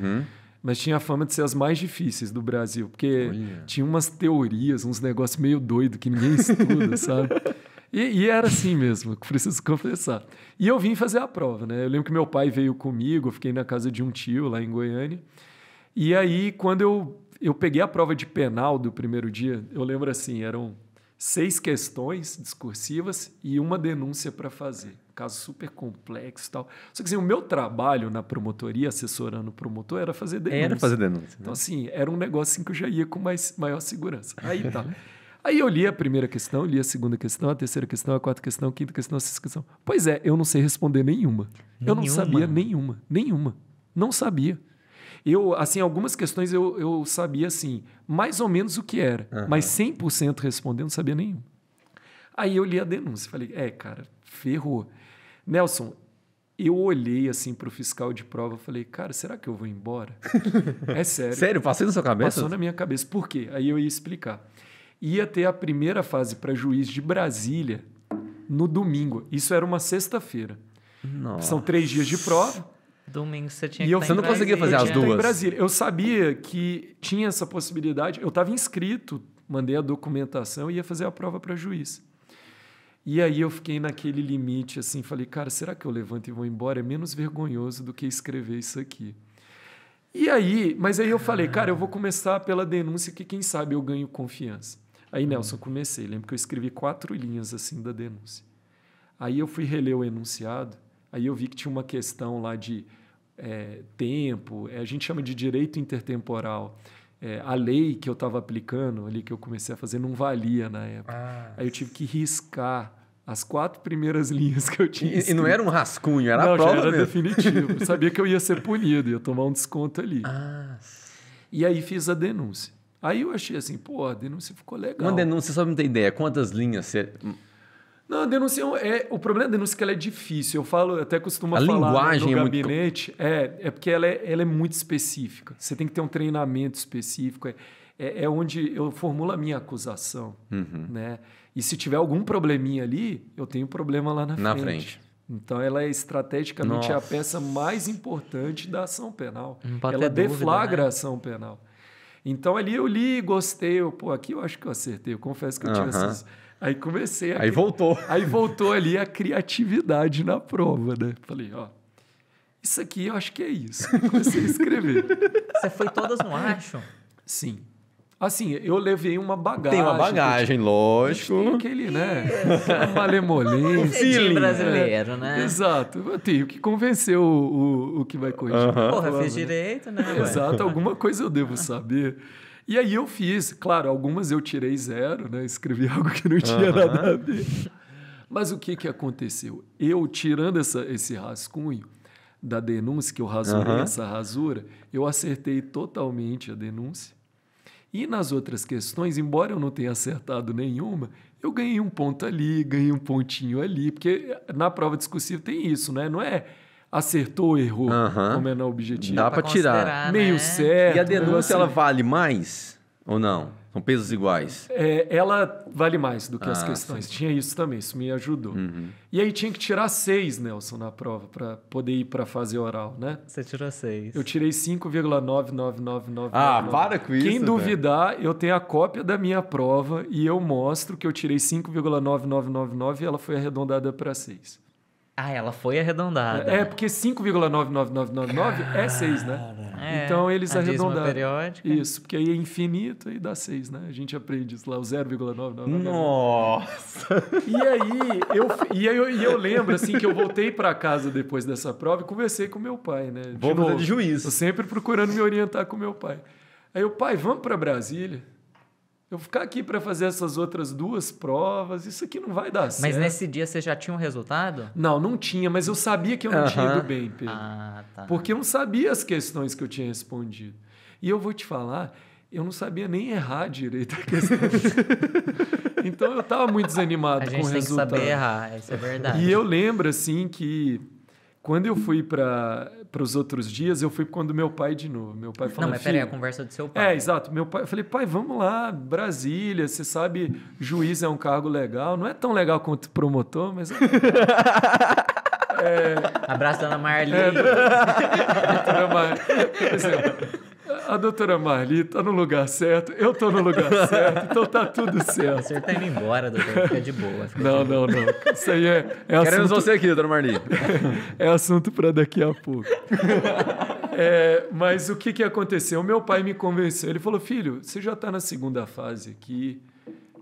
Mas tinha a fama de ser as mais difíceis do Brasil. Porque tinha umas teorias, uns negócios meio doidos que ninguém estuda, sabe? E era assim mesmo, preciso confessar. E eu vim fazer a prova, né? Eu lembro que meu pai veio comigo, eu fiquei na casa de um tio lá em Goiânia. E aí, quando eu peguei a prova de penal do primeiro dia, eu lembro assim, eram 6 questões discursivas e uma denúncia para fazer. Caso super complexo e tal. Só que assim, o meu trabalho na promotoria, assessorando o promotor, era fazer denúncia. Era fazer denúncia. Então, assim, era um negócio assim, que eu já ia com maior segurança. Aí tá. Aí eu li a primeira questão, li a segunda questão, a terceira questão, a quarta questão, a quinta questão, a sexta questão. Pois é, eu não sei responder nenhuma. Eu não sabia nenhuma. Não sabia. Algumas questões eu sabia, assim, mais ou menos o que era, mas 100% respondendo, não sabia nenhum. Aí eu li a denúncia, falei, cara, ferrou. Nelson, eu olhei assim para o fiscal de prova, falei, cara, será que eu vou embora? É sério. Sério? Passou na sua cabeça? Passou na minha cabeça. Por quê? Aí eu ia explicar. Ia ter a primeira fase para juiz de Brasília no domingo. Isso era uma sexta-feira. São 3 dias de prova. Domingo você tinha E que Você não conseguia fazer as duas? Em Brasília. Eu sabia que tinha essa possibilidade. Eu estava inscrito, mandei a documentação e ia fazer a prova para juiz. E aí eu fiquei naquele limite, assim, falei, cara, será que eu levanto e vou embora? É menos vergonhoso do que escrever isso aqui. Mas aí eu falei, cara, eu vou começar pela denúncia que quem sabe eu ganho confiança. Aí, Nelson, comecei. Lembro que eu escrevi 4 linhas, assim, da denúncia. Aí eu fui reler o enunciado, aí eu vi que tinha uma questão lá de tempo, a gente chama de direito intertemporal. A lei que eu estava aplicando, ali que eu comecei a fazer, não valia na época. Aí eu tive que riscar as 4 primeiras linhas que eu tinha escrito. E não era um rascunho, era a prova já era mesmo. definitivo. Eu sabia que eu ia ser punido, ia tomar um desconto ali. E aí fiz a denúncia. Aí eu achei assim, a denúncia ficou legal. Uma denúncia, só pra não ter ideia, quantas linhas você... Não, a denúncia o problema da denúncia é que ela é difícil. Eu falo, até costumo falar linguagem no gabinete, porque ela é muito específica. Você tem que ter um treinamento específico. É onde eu formulo a minha acusação, né? E se tiver algum probleminha ali, eu tenho problema lá na frente. Então, ela é estrategicamente a peça mais importante da ação penal. Ela deflagra a ação penal. Então, ali eu li, gostei. Aqui eu acho que eu acertei. Eu confesso que eu tive essas... Aí comecei... Aí voltou. Aí voltou ali a criatividade na prova, né? Falei, isso aqui eu acho que é isso. Comecei a escrever. Você foi todas no acho? Sim. Assim, eu levei uma bagagem. Tem uma bagagem, lógico. Tem aquele, né? Uma malemolência. Feeling brasileiro, né? Exato. Eu tenho que convencer o que vai corrigir. Porra, fiz direito, né? Exato. Alguma coisa eu devo saber. E aí eu fiz. Claro, algumas eu tirei 0, né? Escrevi algo que não tinha nada a ver. Mas o que aconteceu? Eu, tirando esse rascunho da denúncia, que eu rasurei essa rasura, eu acertei totalmente a denúncia. E nas outras questões, embora eu não tenha acertado nenhuma, eu ganhei um ponto ali, ganhei um pontinho ali, porque na prova discursiva tem isso, né? Não é acertou ou errou, como é no objetivo. Dá para tirar. Meio certo. E a denúncia, ela vale mais ou não? São pesos iguais? Ela vale mais do que as questões. Sim. Tinha isso também, isso me ajudou. E aí tinha que tirar 6, Nelson, na prova, para poder ir para a fase oral, né? Você tirou 6. Eu tirei 5,99999. Para com isso. Quem duvidar, eu tenho a cópia da minha prova e eu mostro que eu tirei 5,9999 e ela foi arredondada para 6. Ela foi arredondada. Porque 5,99999 é 6, né? Então eles arredondaram. Periódica. Isso, porque aí é infinito e dá 6, né? A gente aprende isso lá, o 0,999. Nossa! E aí eu lembro assim que eu voltei para casa depois dessa prova e conversei com meu pai, né? Vou fazer de juiz. Eu sempre procurando me orientar com meu pai. Aí pai, vamos para Brasília. Eu vou ficar aqui para fazer essas outras 2 provas, isso aqui não vai dar certo. Mas nesse dia você já tinha um resultado? Não tinha, mas eu sabia que eu não tinha ido bem, Pedro. Tá. Porque eu não sabia as questões que eu tinha respondido. E eu vou te falar, eu não sabia nem errar direito a questão. Então eu estava muito desanimado com o resultado. A gente tem que saber errar, isso é verdade. E eu lembro, assim, que quando eu fui para os outros dias, eu fui quando meu pai de novo. Meu pai falou, mas peraí, a conversa do seu pai. Exato. Meu pai, eu falei, pai, vamos lá, Brasília, você sabe, juiz é um cargo legal. Não é tão legal quanto promotor, mas... Abraço da Ana Marli. A doutora Marli tá no lugar certo, eu tô no lugar certo, então tá tudo certo. O senhor tá indo embora, doutor, fica de boa. Não. Isso aí é Queremos você aqui, doutora Marli. É assunto para daqui a pouco. Mas o que aconteceu? O meu pai me convenceu. Ele falou, filho, você já tá na segunda fase aqui,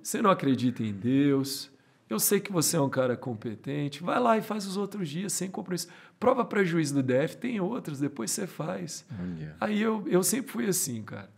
você não acredita em Deus, eu sei que você é um cara competente, vai lá e faz os outros dias sem compromisso. Prova para juiz do DF, tem outras, depois você faz. Olha. Aí eu sempre fui assim, cara.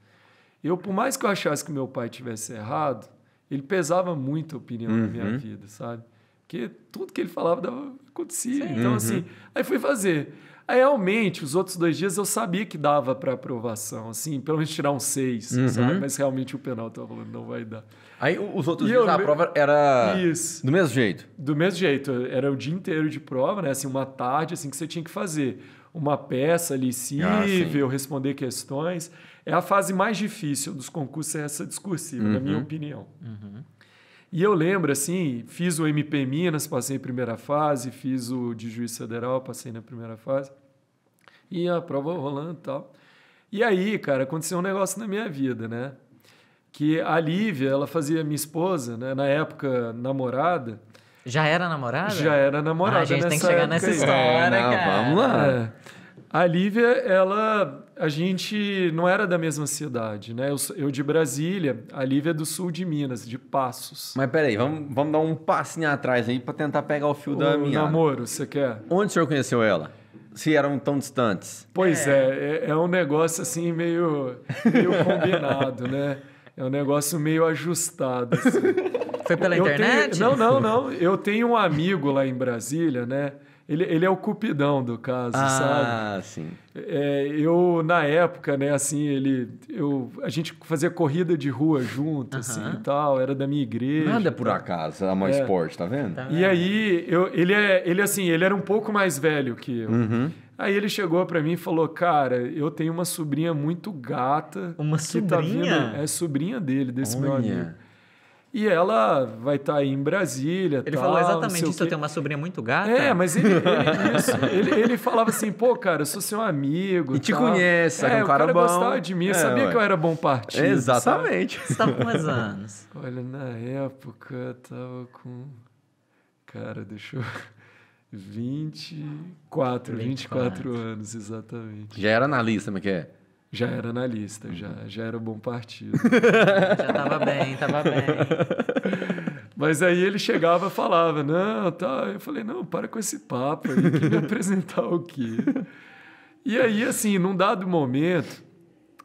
Por mais que eu achasse que meu pai tivesse errado, ele pesava muito a opinião na minha vida, sabe? porque tudo que ele falava acontecia. Então, assim, aí fui fazer. Aí, realmente, os outros 2 dias eu sabia que dava para aprovação, assim, pelo menos tirar um 6, sabe? Mas realmente o penal tava falando, não vai dar. Aí os outros dias a prova era do mesmo jeito? Do mesmo jeito, era o dia inteiro de prova, né? Assim, uma tarde, assim, que você tinha que fazer uma peça ali cível, responder questões. É a fase mais difícil dos concursos, é essa discursiva, na minha opinião. E eu lembro, assim, fiz o MP Minas, passei em primeira fase, fiz o de Juiz Federal, passei na primeira fase. E a prova rolando e tal. E aí, cara, aconteceu um negócio na minha vida, né? Que a Lívia, ela fazia minha esposa, né? Na época, namorada. Já era namorada? Já era namorada. A gente tem que chegar nessa história, cara. Vamos lá. A Lívia, a gente não era da mesma cidade, né? Eu de Brasília, a Lívia é do sul de Minas, de Passos. Mas peraí, vamos dar um passinho atrás aí pra tentar pegar o fio da minha. Namoro, você quer? Onde o senhor conheceu ela? Se eram tão distantes? Pois é um negócio assim meio combinado, né? É um negócio meio ajustado. Assim. Foi pela internet? Não. Eu tenho um amigo lá em Brasília, né? Ele é o cupidão do caso, sabe? Ah, sim. Eu, na época, né, assim, a gente fazia corrida de rua junto, assim, e tal, era da minha igreja. Nada por acaso, a mais esporte, tá vendo? E aí, ele era um pouco mais velho que eu. Aí ele chegou pra mim e falou, cara, eu tenho uma sobrinha muito gata. Uma sobrinha? Tá vindo, é sobrinha dele, desse meu amigo. E ela vai estar aí em Brasília. Ele falou exatamente isso, eu tenho uma sobrinha muito gata. Mas ele falava assim, pô, cara, eu sou seu amigo. E te conhece, é um cara bom. O cara gostava de mim, sabia que eu era bom partido. Exatamente. Você estava com quantos anos? Olha, na época eu tava com... Cara, deixa eu... 24 anos, exatamente. Já era analista, como é que é? Já era analista, já era bom partido. Já tava bem. Mas aí ele chegava e falava, não, tá. Eu falei, não, para com esse papo aí, que me apresentar o quê? E aí, assim, num dado momento,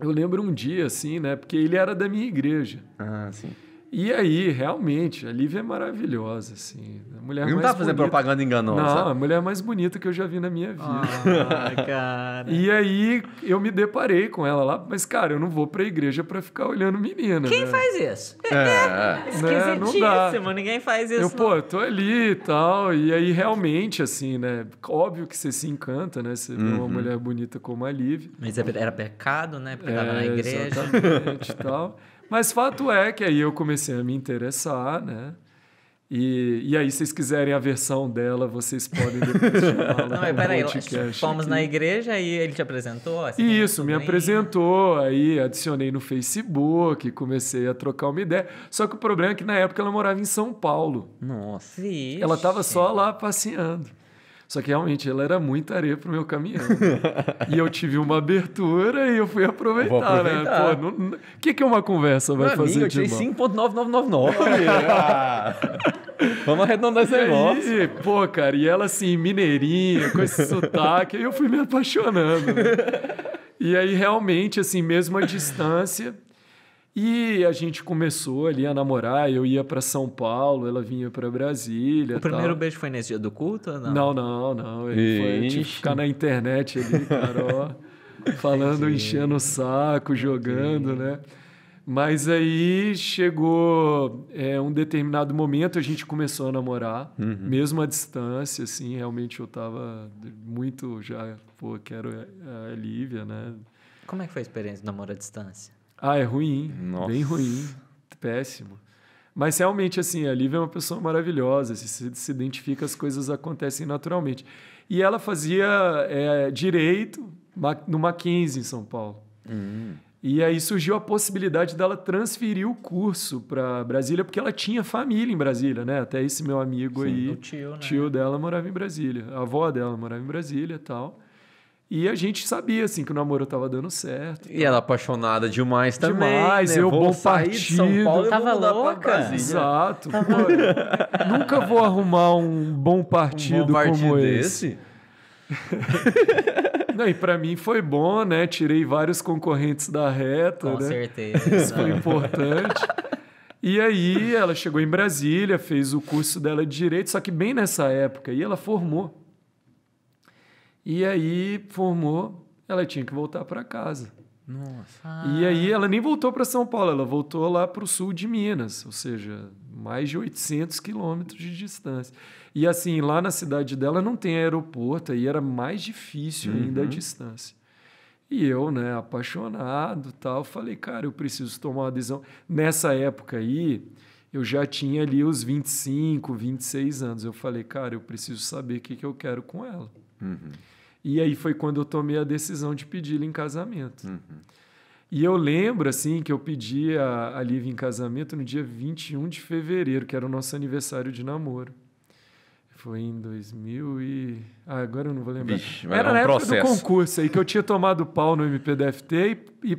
eu lembro um dia, assim, né, porque ele era da minha igreja. Ah, sim. E aí, realmente, a Lívia é maravilhosa, assim. A mulher não mais tá fazendo bonita... propaganda enganosa. Não, a mulher mais bonita que eu já vi na minha vida. Ah, cara. E aí, eu me deparei com ela lá, mas, cara, eu não vou pra igreja pra ficar olhando menina, Quem né? faz isso? Não dá. Ninguém faz isso. Eu tô ali e tal, e aí, realmente, assim, né? Óbvio que você se encanta, né? Você vê uma mulher bonita como a Lívia. Mas era pecado, né? Porque tava na igreja. Exatamente, e tal. Mas fato é que aí eu comecei a me interessar, né? E aí, se vocês quiserem a versão dela, vocês podem depois chamá-la. Não, mas peraí, fomos na igreja e ele te apresentou? Isso, me apresentou, aí adicionei no Facebook, comecei a trocar uma ideia. Só que o problema é que na época ela morava em São Paulo. Nossa. Vixe. Ela estava só lá passeando. Só que realmente ela era muita areia pro meu caminhão. E eu tive uma abertura e eu fui aproveitar, né? Pô, o que uma conversa vai fazer amigo, de mal? Eu tirei 5.9999. Vamos arredondar esse negócio. E, pô, cara, e ela assim, mineirinha, com esse sotaque, aí eu fui me apaixonando. Né? E aí, realmente, assim, mesmo a distância... E a gente começou ali a namorar, eu ia para São Paulo, ela vinha para Brasília. O primeiro beijo foi nesse dia do culto ou não? Não. Ele foi, tive que ficar na internet ali, cara, ó, falando, enchendo o saco, jogando, né? Mas aí chegou um determinado momento, a gente começou a namorar, mesmo à distância, assim, realmente eu tava muito já, pô, quero a Lívia, né? Como é que foi a experiência do namoro à distância? Ah, é ruim. Nossa. Bem ruim. Péssimo. Mas realmente, assim, a Lívia é uma pessoa maravilhosa. Se identifica, as coisas acontecem naturalmente. E ela fazia direito no Mackenzie, em São Paulo. E aí surgiu a possibilidade dela transferir o curso para Brasília, porque ela tinha família em Brasília, né? Até esse meu amigo aí, o tio, né? Tio dela morava em Brasília. A avó dela morava em Brasília e tal. E a gente sabia, assim, que o namoro tava dando certo. E ela apaixonada demais também. Demais, né? eu vou bom sair partido. de São Paulo, tava eu vou louca. Exato. Pô, nunca vou arrumar um bom partido, como esse. Não, e pra mim foi bom, né? Tirei vários concorrentes da reta, Com né? certeza. Isso foi importante. E aí ela chegou em Brasília, fez o curso dela de Direito, só que bem nessa época aí ela formou. E aí formou, ela tinha que voltar para casa. Nossa. E aí ela nem voltou para São Paulo, ela voltou lá para o sul de Minas, ou seja, mais de 800 quilômetros de distância. E assim, lá na cidade dela não tem aeroporto, aí era mais difícil ainda a distância. E eu, né, apaixonado, tal, falei, cara, eu preciso tomar uma decisão. Nessa época aí, eu já tinha ali os 25, 26 anos. Eu falei, cara, eu preciso saber o que eu quero com ela. E aí foi quando eu tomei a decisão de pedi-la em casamento. E eu lembro, assim, que eu pedi a Lívia em casamento no dia 21 de fevereiro, que era o nosso aniversário de namoro. Foi em 2000 e... Ah, agora eu não vou lembrar. Vixe, era na época do concurso aí, que eu tinha tomado pau no MPDFT e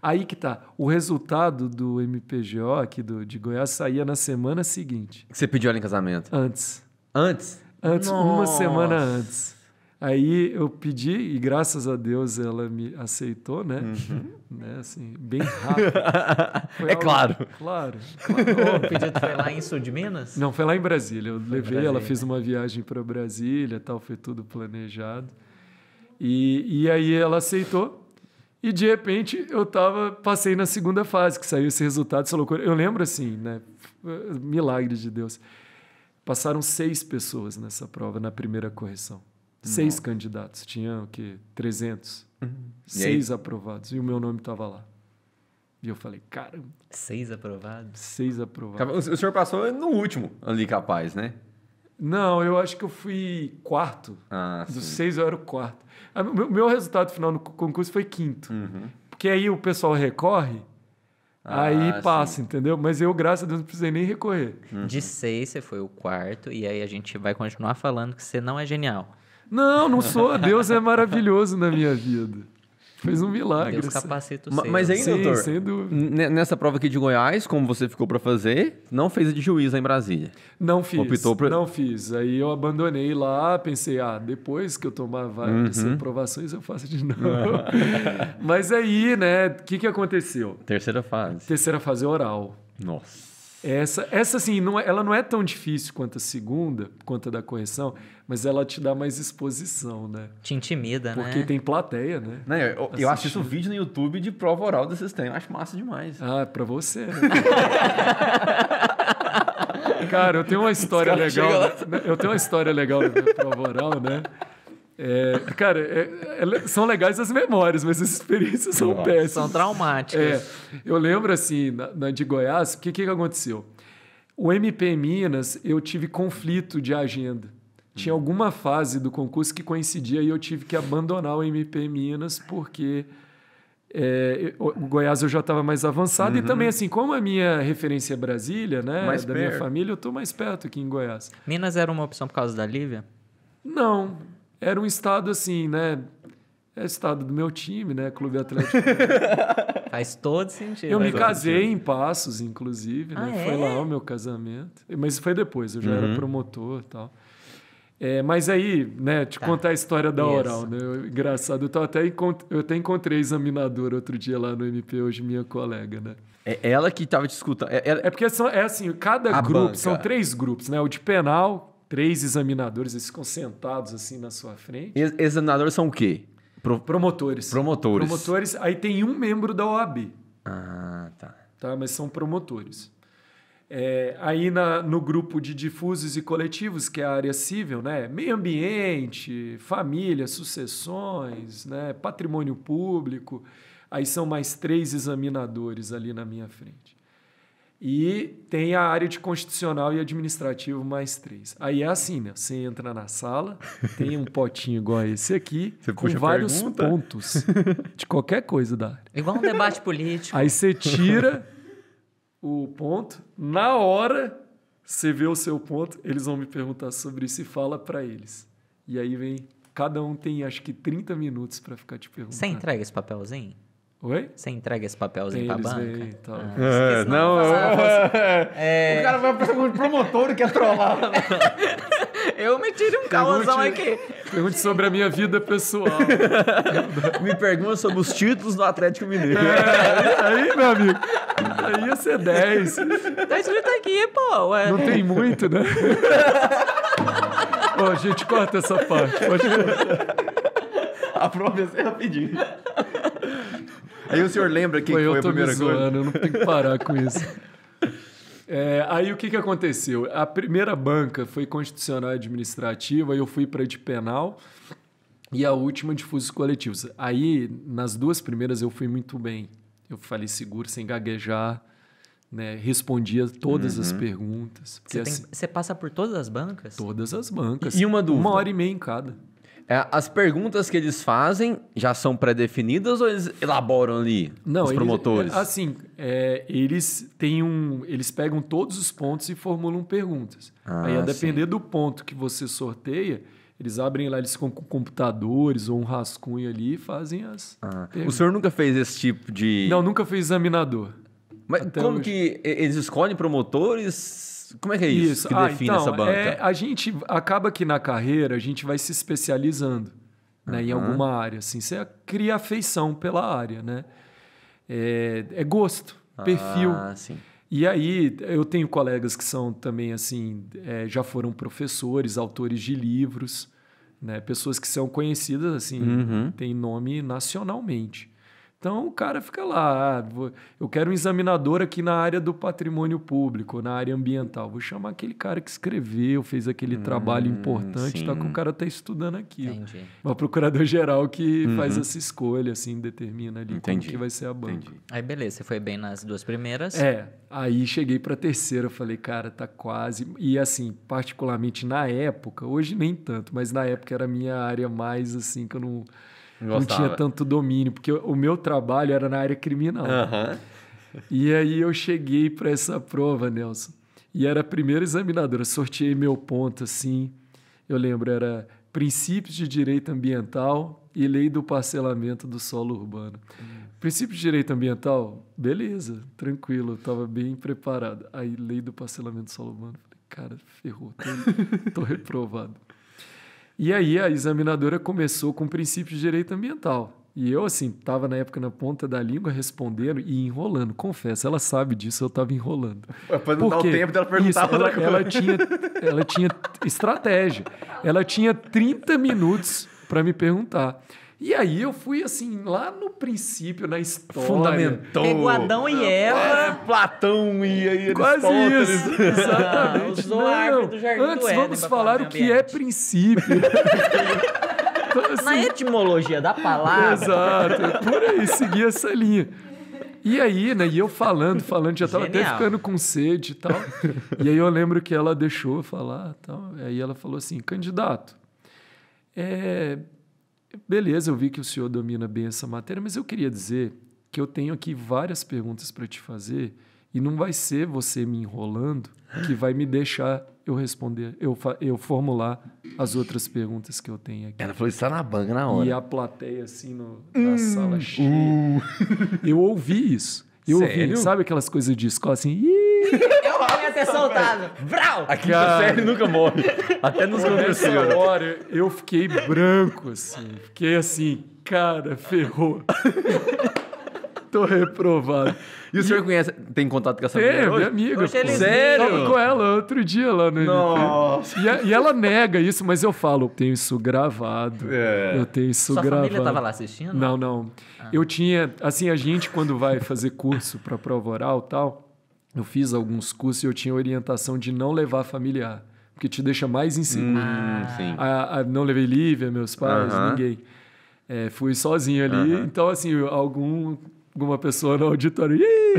aí que tá. O resultado do MPGO aqui de Goiás saía na semana seguinte. Você pediu ela em casamento? Antes. Antes? Uma semana antes. Aí eu pedi e graças a Deus ela me aceitou, né? Né, assim, bem rápido. É claro. Claro. O pedido foi lá em Sul de Minas? Não, foi lá em Brasília. Eu levei, Brasília, ela fez uma viagem para Brasília, tal, foi tudo planejado. E aí ela aceitou. E de repente eu passei na segunda fase, que saiu esse resultado, essa loucura. Eu lembro assim, né? Milagre de Deus. Passaram 6 pessoas nessa prova, na primeira correção. 6 candidatos. Tinha o quê? 300. 6 aprovados. E o meu nome estava lá. E eu falei, caramba. 6 aprovados? 6 aprovados. O senhor passou no último ali, capaz, né? Não, eu acho que eu fui quarto. Dos 6 eu era o quarto. O meu resultado final no concurso foi quinto. Porque aí o pessoal recorre, aí passa, entendeu? Mas eu, graças a Deus, não precisei nem recorrer. De 6, você foi o quarto, e aí a gente vai continuar falando que você não é genial. Não sou. Deus é maravilhoso na minha vida. Fez um milagre. Deus capacita o seu. Mas aí, Sim, doutor, sem dúvida. nessa prova aqui de Goiás, como você ficou para fazer, não fez a de juiz lá em Brasília? Não fiz. Optou por... Não fiz. Aí eu abandonei lá, pensei, depois que eu tomar várias aprovações, eu faço de novo. Mas aí, né, o que aconteceu? Terceira fase. Terceira fase oral. Nossa. Essa assim, ela não é tão difícil quanto a segunda, por conta da correção, mas ela te dá mais exposição, né? Te intimida, né? Porque tem plateia, né? Não, eu assisto vídeo no YouTube de prova oral desses tempos. Acho massa demais. Pra você, né? Cara, eu tenho uma história legal. Eu tenho uma história legal da minha prova oral, né? Cara, são legais as memórias, mas as experiências são péssimas. São traumáticas. Eu lembro, assim, na de Goiás, o que aconteceu? O MP Minas, eu tive conflito de agenda. Tinha alguma fase do concurso que coincidia e eu tive que abandonar o MP Minas porque o Goiás eu já estava mais avançado e também, assim, como a minha referência é Brasília, né, Mais da perto. minha família, eu estou mais perto aqui em Goiás. Minas era uma opção por causa da Lívia? Não, era um estado assim, né? É estado do meu time, né? Clube Atlético. Faz todo sentido. Eu me casei em Passos, inclusive, né? Ah, Foi é? lá o meu casamento. Mas foi depois, eu já era promotor e tal. Mas aí, né, contar a história da Isso. oral, né? Engraçado, eu até encontrei a examinadora outro dia lá no MP, hoje minha colega, né? É ela que estava te escutando. Porque assim, cada A grupo, banca. são 3 grupos, né? O de penal, 3 examinadores, eles ficam sentados assim na sua frente. Examinadores são o quê? Promotores. Promotores. Aí tem um membro da OAB, Tá. mas são promotores. Aí no grupo de difusos e coletivos, que é a área civil, né? Meio ambiente, família, sucessões, né? Patrimônio público, aí são mais 3 examinadores ali na minha frente. E tem a área de constitucional e administrativo mais 3. Aí é assim, né? Você entra na sala, tem um potinho igual a esse aqui, Você com puxa vários pergunta. pontos de qualquer coisa da área. Igual um debate político. Aí você tira o ponto, na hora você vê o seu ponto, eles vão me perguntar sobre isso e fala para eles. E aí cada um tem acho que 30 minutos para ficar te perguntando. Você entrega esse papelzinho? Oi? Você entrega esse papelzinho pra Eles banca? vêm e tal. Porque senão Não, eu vou falar, O cara vai para o promotor e quer trollar. Eu meti um caosão aqui. Pergunte sobre a minha vida pessoal. Me pergunta sobre os títulos do Atlético Mineiro. Aí, meu amigo, aí ia ser 10. Tá escrito aqui, pô. Ué. Não tem muito, né? Ó, a gente corta essa parte. Pode cortar. A prova ia ser rapidinho. Aí o senhor lembra quem foi a primeira coisa? Eu não tenho que parar com isso. Aí o que aconteceu? A primeira banca foi constitucional e administrativa, aí eu fui para de penal e a última de fusos coletivos. Aí, nas duas primeiras, eu fui muito bem. Eu falei seguro, sem gaguejar, né? Respondia todas as perguntas. Porque, Você passa por todas as bancas? Todas as bancas. E uma dúvida? 1h30 em cada. As perguntas que eles fazem já são pré-definidas ou eles elaboram ali, Não, os promotores? Eles pegam todos os pontos e formulam perguntas. Aí, a depender do ponto que você sorteia, eles abrem lá, eles ficam com computadores ou um rascunho ali e fazem as perguntas. O senhor nunca fez esse tipo de... Não, nunca fui examinador. Mas Até como hoje. que eles escolhem promotores? Como é que é isso que define essa banca? A gente acaba que na carreira a gente vai se especializando, né, em alguma área. Assim, você cria afeição pela área, né? É gosto, perfil. Sim. E aí eu tenho colegas que são também assim, já foram professores, autores de livros, né? Pessoas que são conhecidas assim, têm nome nacionalmente. Então, o cara fica lá, eu quero um examinador aqui na área do patrimônio público, na área ambiental. Vou chamar aquele cara que escreveu, fez aquele trabalho importante, tá, que o cara está estudando aqui. Entendi. O procurador-geral que faz essa escolha, assim, determina ali como que vai ser a banca. Entendi. Aí, beleza, você foi bem nas duas primeiras. Aí cheguei para a terceira, eu falei, cara, tá quase. E assim, particularmente na época, hoje nem tanto, mas na época era a minha área mais assim, que eu não tinha tanto domínio, porque o meu trabalho era na área criminal. E aí eu cheguei para essa prova, Nelson, e era a primeira examinadora, sorteei meu ponto assim, eu lembro, era princípios de direito ambiental e lei do parcelamento do solo urbano. Princípio de direito ambiental, beleza, tranquilo, eu estava bem preparado. Aí, lei do parcelamento do solo urbano, falei, cara, ferrou, tô reprovado. E aí a examinadora começou com princípio de direito ambiental. E eu, assim, estava na época na ponta da língua respondendo e enrolando. Confesso, ela sabe disso, eu estava enrolando. Para não dar o tempo dela perguntar outra coisa. Ela tinha estratégia. Ela tinha 30 minutos para me perguntar. E aí eu fui, assim, lá no princípio, na história. Fundamentou. Pegou Adão e Eva. Platão e aí quase isso. Exatamente. Usou a árvore do Jardim do Antes Éden vamos pra falar do o que é ambiente. princípio. Então, assim, Na etimologia da palavra. exato. Por aí, seguir essa linha. E aí, né, e eu falando, já tava até Genial. ficando com sede e tal. E aí eu lembro que ela deixou eu falar e tal. Aí ela falou assim, candidato, beleza, eu vi que o senhor domina bem essa matéria, mas eu queria dizer que eu tenho aqui várias perguntas para te fazer e não vai ser você me enrolando que vai me deixar eu responder, eu formular as outras perguntas que eu tenho aqui. Ela falou, está na banca na hora. E a plateia, assim, na sala cheia. Eu ouvi isso. Eu Sério? ouvi, sabe aquelas coisas de escola assim? Eu queria ter soltado. Vrau! A quinta série nunca morre. Até nos Nessa professores. hora, eu fiquei branco, assim. Fiquei assim, cara, ferrou. Tô reprovado. E o senhor tem contato com essa mulher Minha hoje? amiga. Hoje eles Sério? Tava com ela outro dia lá no Nossa. NP. E ela nega isso, mas eu falo, eu tenho isso gravado. Eu tenho isso Sua gravado. família tava lá assistindo? Não. Eu tinha... Assim, a gente, quando vai fazer curso para prova oral e tal, eu fiz alguns cursos e eu tinha orientação de não levar familiar, porque te deixa mais inseguro. Sim. Não levei Lívia, meus pais, ninguém. Fui sozinho ali. Então, assim, alguma pessoa no auditório... "Ih!"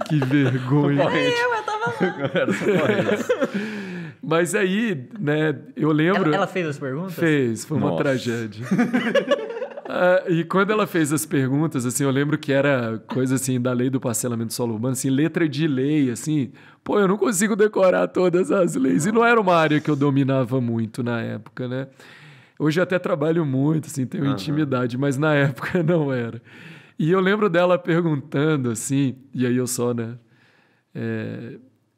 Que vergonha. Eu tava lá. Mas aí, né, eu lembro... Ela fez as perguntas? Fez, foi uma Nossa. tragédia. E quando ela fez as perguntas, assim, eu lembro que era coisa assim da lei do parcelamento do solo urbano, assim, letra de lei, assim. Pô, eu não consigo decorar todas as leis. E não era uma área que eu dominava muito na época, né? Hoje eu até trabalho muito, assim, tenho intimidade, mas na época não era. E eu lembro dela perguntando, assim, e aí eu só, né?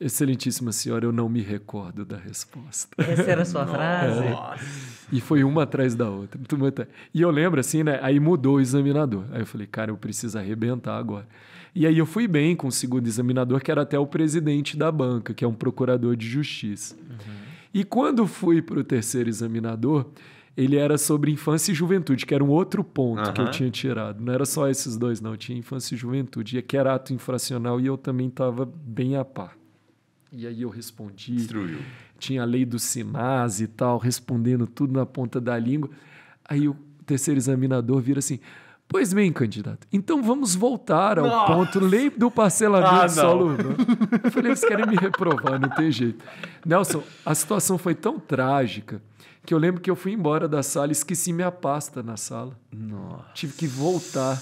Excelentíssima senhora, eu não me recordo da resposta. Essa era a sua frase? E foi uma atrás da outra. E eu lembro assim, né? Aí mudou o examinador. Aí eu falei, cara, eu preciso arrebentar agora. E aí eu fui bem com o segundo examinador, que era até o presidente da banca, que é um procurador de justiça. E quando fui para o terceiro examinador, ele era sobre infância e juventude, que era um outro ponto que eu tinha tirado. Não era só esses dois, não. Tinha infância e juventude, que era ato infracional, e eu também estava bem a par. E aí eu respondi. Destruiu. Tinha a lei do SINASE e tal, respondendo tudo na ponta da língua. Aí o terceiro examinador vira assim, pois bem, candidato, então vamos voltar ao ponto, lei do parcelamento do solo urbano. Eu falei, eles querem me reprovar, não tem jeito. Nelson, a situação foi tão trágica que eu lembro que eu fui embora da sala e esqueci minha pasta na sala. Nossa. Tive que voltar.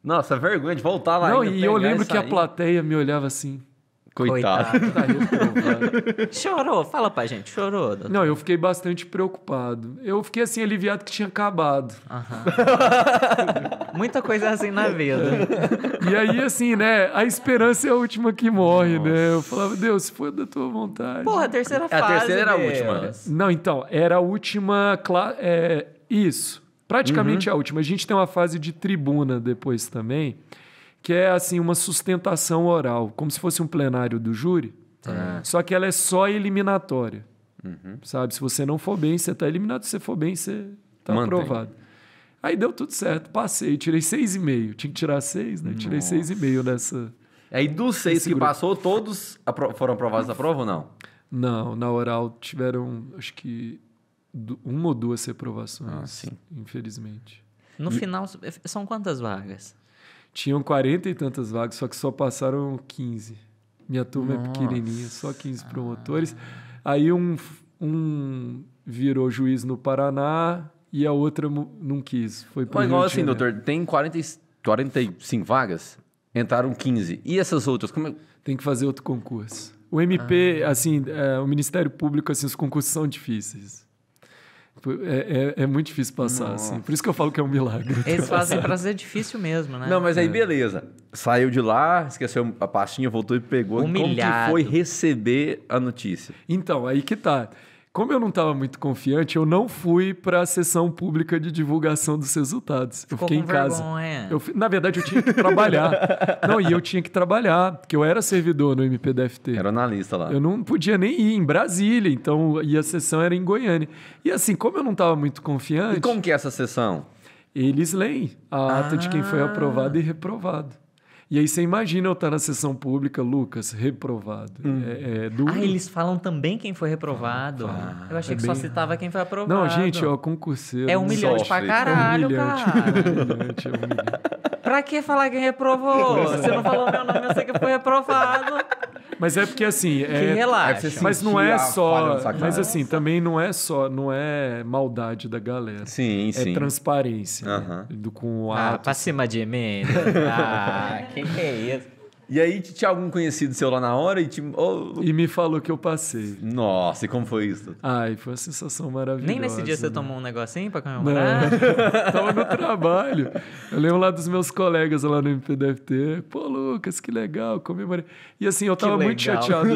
Nossa, vergonha de voltar lá. Não, ainda e eu pegar lembro e que a sair. plateia me olhava assim. Coitado. Tá reprovado. Chorou? Fala pra gente, chorou, doutor? Não, eu fiquei bastante preocupado. Eu fiquei assim, aliviado que tinha acabado. Muita coisa assim na vida. E aí, assim, né? A esperança é a última que morre, né? Eu falava, Deus, se for da tua vontade. Porra, a terceira A fase. terceira era a Deus. última. Não, então, era a última. Isso. Praticamente a última. A gente tem uma fase de tribuna depois também, que é assim, uma sustentação oral, como se fosse um plenário do júri. Só que ela é só eliminatória. Sabe? Se você não for bem, você está eliminado. Se você for bem, você está Mantém. aprovado. Aí deu tudo certo. Passei, tirei 6,5. Tinha que tirar 6, né? Tirei 6,5 nessa. Aí dos 6 que grupo. passou, todos foram aprovados da prova ou não? Não, na oral tiveram, acho que, uma ou duas reprovações. Ah, sim. Infelizmente. No final, são quantas vagas? Tinham 40 e tantas vagas, só que só passaram 15. Minha turma é pequenininha, só 15 promotores. Aí um virou juiz no Paraná e a outra não quis. Foi pro Mas igual Rio de assim, Janeiro. doutor, tem 45 vagas, entraram 15. E essas outras? Como é... Tem que fazer outro concurso. O MP, assim, o Ministério Público, assim, os concursos são difíceis. É muito difícil passar, assim. Por isso que eu falo que é um milagre. Eles fazem pra ser difícil mesmo, né? Não, mas aí beleza. Saiu de lá, esqueceu a pastinha, voltou e pegou. Humilhado. Como que foi receber a notícia? Então, aí que tá. Como eu não estava muito confiante, eu não fui para a sessão pública de divulgação dos resultados. Eu Ficou fiquei com em casa. vergonha. Na verdade, eu tinha que trabalhar. Não, e eu tinha que trabalhar, porque eu era servidor no MPDFT. Era analista lá. Eu não podia nem ir em Brasília, então, e a sessão era em Goiânia. E assim, como eu não estava muito confiante, E como que é essa sessão? eles leem a ata de quem foi aprovado e reprovado. E aí você imagina eu estar na sessão pública, Lucas, reprovado. É duro. Ah, eles falam também quem foi reprovado. Eu achei que só citava quem foi aprovado. Não, gente, ó, concurseiro. É humilhante sofre. pra caralho, humilhante, cara. humilhante, é humilhante. Pra que falar quem reprovou? Você não falou meu nome, eu sei que foi reprovado. Mas é porque assim, Que relaxa. Aí você mas não sentir é a falha só, na sua cara. mas assim, também não é maldade da galera. Sim, sim. É transparência, Aham. né? Com o Ah, ato. pra cima de mim. Ah, que é isso? E aí tinha algum conhecido seu lá na hora e te... E me falou que eu passei. Nossa, e como foi isso? Ai, foi uma sensação maravilhosa. Nem nesse dia você né? tomou um negocinho pra Não, comemorar? tava no trabalho. Eu lembro lá dos meus colegas lá no MPDFT. Pô, Lucas, que legal, comemorei. E assim, eu tava muito legal. chateado.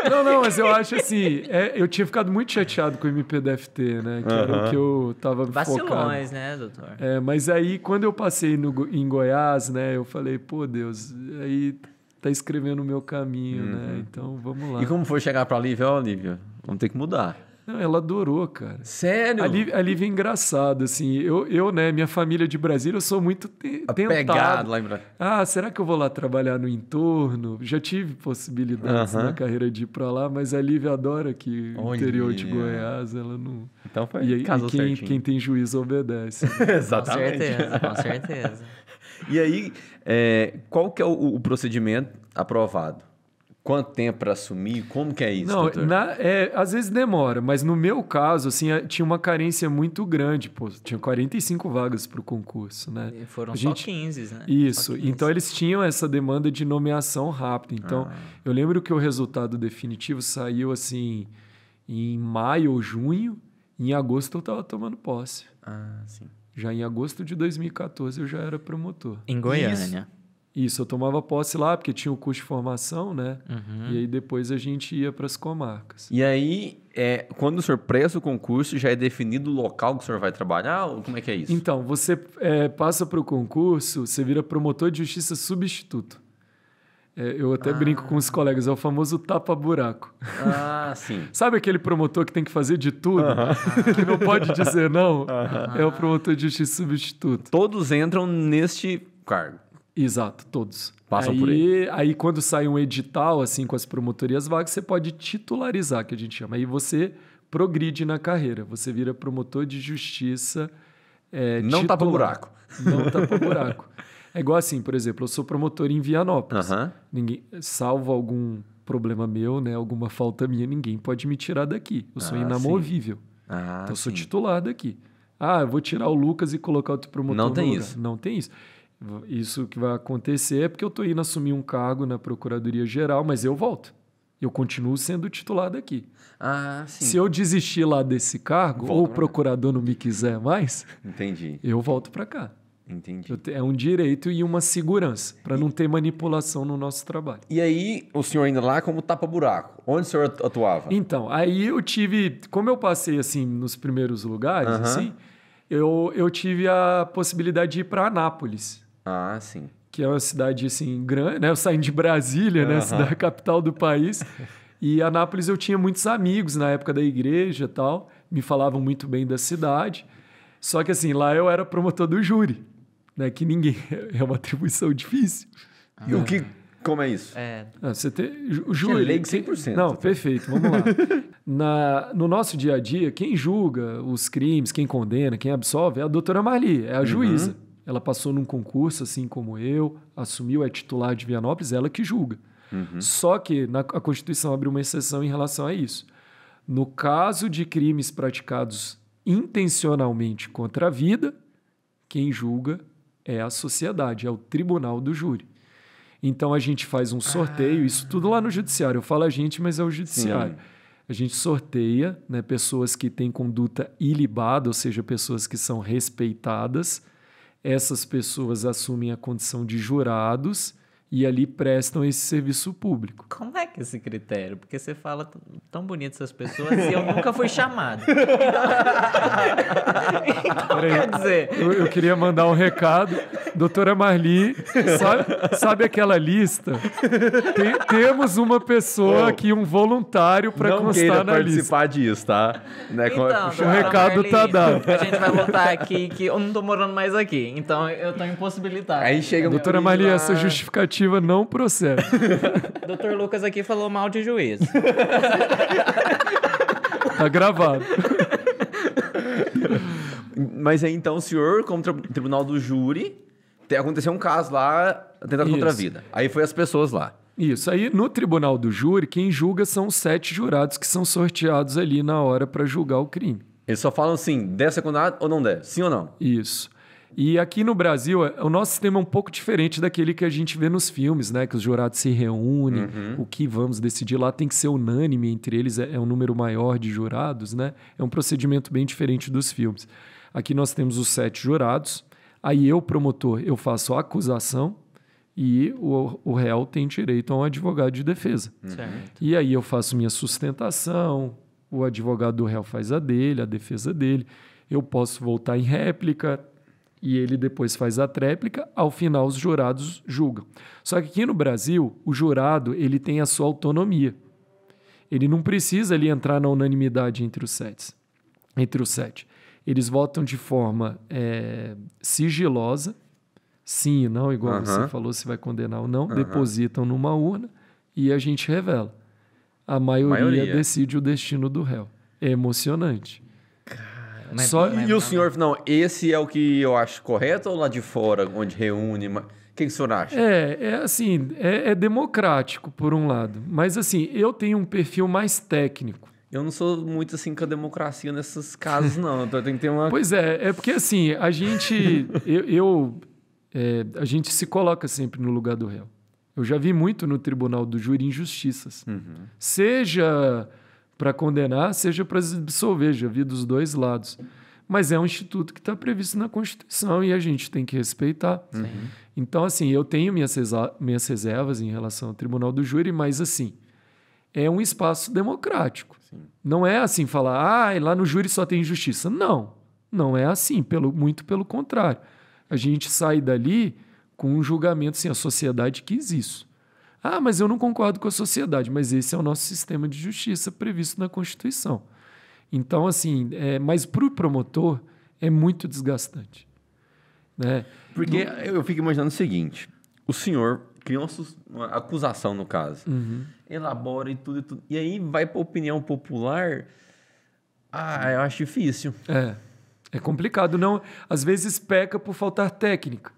Não, mas eu acho assim, eu tinha ficado muito chateado com o MPDFT, né? Que era o que eu tava focado. Vacilões, né, doutor? Mas aí, quando eu passei em Goiás, né? Eu falei, pô, Deus, aí tá escrevendo o meu caminho, né? Então, vamos lá. E como foi chegar pra Lívia? Ó, Lívia, vamos ter que mudar. Não, ela adorou, cara. Sério? A Lívia é engraçado, assim. Eu, né, minha família de Brasília, eu sou muito Apegado tentado. lá em Brasília. Ah, será que eu vou lá trabalhar no entorno? Já tive possibilidades na carreira de ir pra lá, mas a Lívia adora que o Olha. interior de Goiás, ela não... Então foi, E aí, casou certinho. quem tem juízo obedece. Exatamente. Com certeza. E aí, qual que é o procedimento aprovado? Quanto tempo para assumir? Como que é isso, Não, doutor? às vezes demora, mas no meu caso, assim, tinha uma carência muito grande. Pô, tinha 45 vagas para o concurso, né? E foram A só gente- 15, né? Isso. Só 15. Então eles tinham essa demanda de nomeação rápida. Então eu lembro que o resultado definitivo saiu assim em maio ou junho. Em agosto eu estava tomando posse. Ah, sim. Já em agosto de 2014 eu já era promotor. Em Goiânia. Isso, eu tomava posse lá, porque tinha o curso de formação, né? E aí depois a gente ia para as comarcas. E aí, quando o senhor presta o concurso, já é definido o local que o senhor vai trabalhar? Ou como é que é isso? Então, você passa para o concurso, você vira promotor de justiça substituto. Eu até brinco com os colegas, é o famoso tapa-buraco. Ah, sim. Sabe aquele promotor que tem que fazer de tudo? Que não pode dizer não? É o promotor de justiça substituto. Todos entram neste cargo. Exato, todos. Passam por ele. Aí, quando sai um edital, assim, com as promotorias vagas, você pode titularizar, que a gente chama. Aí você progride na carreira. Você vira promotor de justiça Não tapa buraco. Não tapa buraco. É igual assim, por exemplo, eu sou promotor em Vianópolis. Ninguém, salvo algum problema meu, né, alguma falta minha, ninguém pode me tirar daqui. Eu sou inamovível. Então, eu sou titular daqui. Eu vou tirar o Lucas e colocar outro promotor Não no tem lugar. isso. Não tem isso. Isso que vai acontecer é porque eu estou indo assumir um cargo na Procuradoria-Geral, mas eu volto. Eu continuo sendo titular daqui. Sim. Se eu desistir lá desse cargo, ou o procurador não me quiser mais, Entendi. eu volto para cá. Entendi. É um direito e uma segurança, para não ter manipulação no nosso trabalho. E aí, o senhor ainda lá como tapa-buraco? Onde o senhor atuava? Então, aí eu tive... Como eu passei, assim, nos primeiros lugares, assim, eu tive a possibilidade de ir para Anápolis. Sim. Que é uma cidade, assim, grande, né? Eu saí de Brasília, né? Cidade capital do país. E Anápolis eu tinha muitos amigos na época da igreja e tal. Me falavam muito bem da cidade. Só que, assim, lá eu era promotor do júri. Né? Que ninguém... É uma atribuição difícil. E o que... Como é isso? Você tem... O júri... É leigo 100%. Não, perfeito. Vamos lá. No nosso dia a dia, quem julga os crimes, quem condena, quem absolve é a doutora Marli, é a juíza. Ela passou num concurso, assim como eu, assumiu, é titular de Vianópolis, ela que julga. Só que a Constituição abre uma exceção em relação a isso. No caso de crimes praticados intencionalmente contra a vida, quem julga é a sociedade, é o tribunal do júri. Então, a gente faz um sorteio, isso tudo lá no judiciário. Eu falo a gente, mas é o judiciário. Sim. A gente sorteia, né, pessoas que têm conduta ilibada, ou seja, pessoas que são respeitadas. Essas pessoas assumem a condição de jurados e ali prestam esse serviço público. Como é que é esse critério? Porque você fala tão bonito essas pessoas e eu nunca fui chamado. Então quer dizer... Eu queria mandar um recado. Doutora Marli, sabe aquela lista? Temos uma pessoa aqui, um voluntário para constar na lista. Não queira participar disso, tá? Né? Então, o recado Marli, tá dado. A gente vai voltar aqui, que eu não tô morando mais aqui. Então, eu tô impossibilitado. Aí chega doutora Marli, essa justificativa não procede. Doutor Lucas aqui falou mal de juiz. Tá gravado. Mas aí, então, o senhor, como tribunal do júri, aconteceu um caso lá, tentado contra a vida. Aí foi as pessoas lá. Isso. Aí, no tribunal do júri, quem julga são os 7 jurados que são sorteados ali na hora para julgar o crime. Eles só falam assim, deve ser condenado ou não deve? Sim ou não? Isso. E aqui no Brasil, o nosso sistema é um pouco diferente daquele que a gente vê nos filmes, né? Que os jurados se reúnem, o que vamos decidir lá tem que ser unânime entre eles, é um número maior de jurados, né? É um procedimento bem diferente dos filmes. Aqui nós temos os 7 jurados, aí eu, promotor, eu faço a acusação e o réu tem direito a um advogado de defesa. Certo. E aí eu faço minha sustentação, o advogado do réu faz a dele, a defesa dele, eu posso voltar em réplica, e ele depois faz a tréplica, ao final os jurados julgam. Só que aqui no Brasil, o jurado ele tem a sua autonomia. Ele não precisa ali entrar na unanimidade entre os 7. Eles votam de forma sigilosa, sim e não, igual você falou, se vai condenar ou não, depositam numa urna e a gente revela. A maioria decide o destino do réu. É emocionante. E o senhor, não, esse é o que eu acho correto ou lá de fora, onde reúne? O que o senhor acha? É democrático, por um lado. Mas, assim, eu tenho um perfil mais técnico. Eu não sou muito, assim, com a democracia nesses casos, não. Então, tem que ter uma... Pois é porque, assim, a gente... a gente se coloca sempre no lugar do réu. Eu já vi muito no tribunal do júri injustiças. Seja para condenar, seja para absolver, já vi dos dois lados. mas é um instituto que está previsto na Constituição e a gente tem que respeitar. Então, assim, eu tenho minhas reservas em relação ao Tribunal do Júri, mas, assim, é um espaço democrático. Sim. Não é assim falar, lá no júri só tem justiça. Não é assim, muito pelo contrário. A gente sai dali com um julgamento, assim, a sociedade quis isso. Mas eu não concordo com a sociedade, mas esse é o nosso sistema de justiça previsto na Constituição. Então, assim, mas para o promotor é muito desgastante. Né? Porque eu fico imaginando o seguinte, o senhor cria uma acusação, no caso, elabora e tudo, e aí vai para a opinião popular, eu acho difícil. É complicado. Não, às vezes peca por faltar técnica.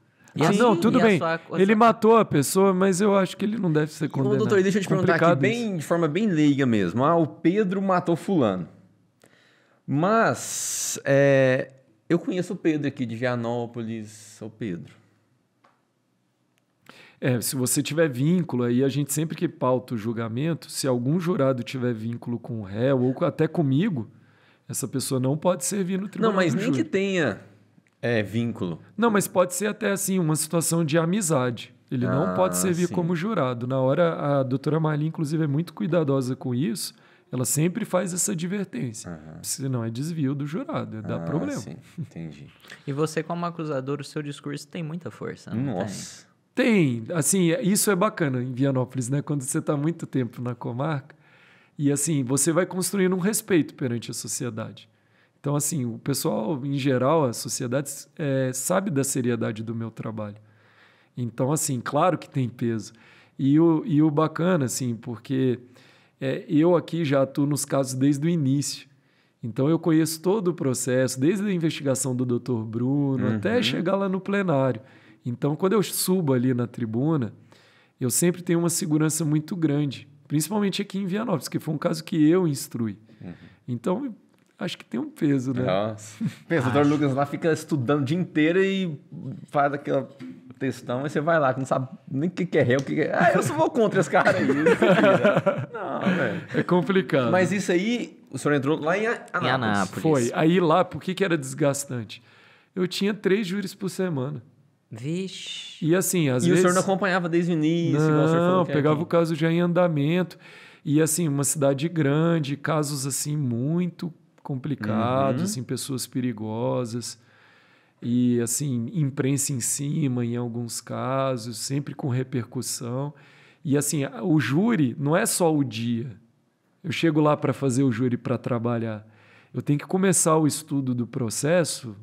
Tudo bem. Ele matou a pessoa, mas eu acho que ele não deve ser condenado. Doutor, deixa eu te perguntar aqui, de forma bem leiga mesmo. O Pedro matou fulano. Mas eu conheço o Pedro aqui de Vianópolis. O Pedro. Se você tiver vínculo, aí a gente sempre que pauta o julgamento, se algum jurado tiver vínculo com o réu ou até comigo, essa pessoa não pode servir no tribunal. Não, mas nem que tenha vínculo. Não, mas pode ser até assim uma situação de amizade. Ele não pode servir como jurado. Na hora, a doutora Marli, inclusive, é muito cuidadosa com isso. Ela sempre faz essa advertência. Senão é desvio do jurado, dá problema. Sim, entendi. E você, como acusador, o seu discurso tem muita força, não Nossa. Tem. Assim, isso é bacana em Vianópolis, né? Quando você está muito tempo na comarca. E assim, você vai construindo um respeito perante a sociedade. Então, assim, o pessoal, em geral, a sociedade sabe da seriedade do meu trabalho. Então, assim, claro que tem peso. E o bacana, assim, porque eu aqui já atuo nos casos desde o início. Então, eu conheço todo o processo, desde a investigação do Dr. Bruno até chegar lá no plenário. Então, quando eu subo ali na tribuna, eu sempre tenho uma segurança muito grande, principalmente aqui em Vianópolis, que foi um caso que eu instruí. Então, acho que tem um peso, né? Nossa. Pensa, o Dr. Lucas lá fica estudando o dia inteiro e faz aquela textão, e você vai lá, que não sabe nem o que é réu, o que é... eu só vou contra esse cara aí. Não, velho. É complicado. Mas isso aí, o senhor entrou lá em Anápolis. Foi. Aí lá, por que era desgastante? Eu tinha 3 júris por semana. Vixe. E assim, às vezes... E o senhor não acompanhava desde o início? Não, pegava o caso já em andamento. E assim, uma cidade grande, casos assim muito complicados, assim, pessoas perigosas. E assim, imprensa em cima em alguns casos, sempre com repercussão. E assim, o júri não é só o dia. Eu chego lá para fazer o júri para trabalhar. Eu tenho que começar o estudo do processo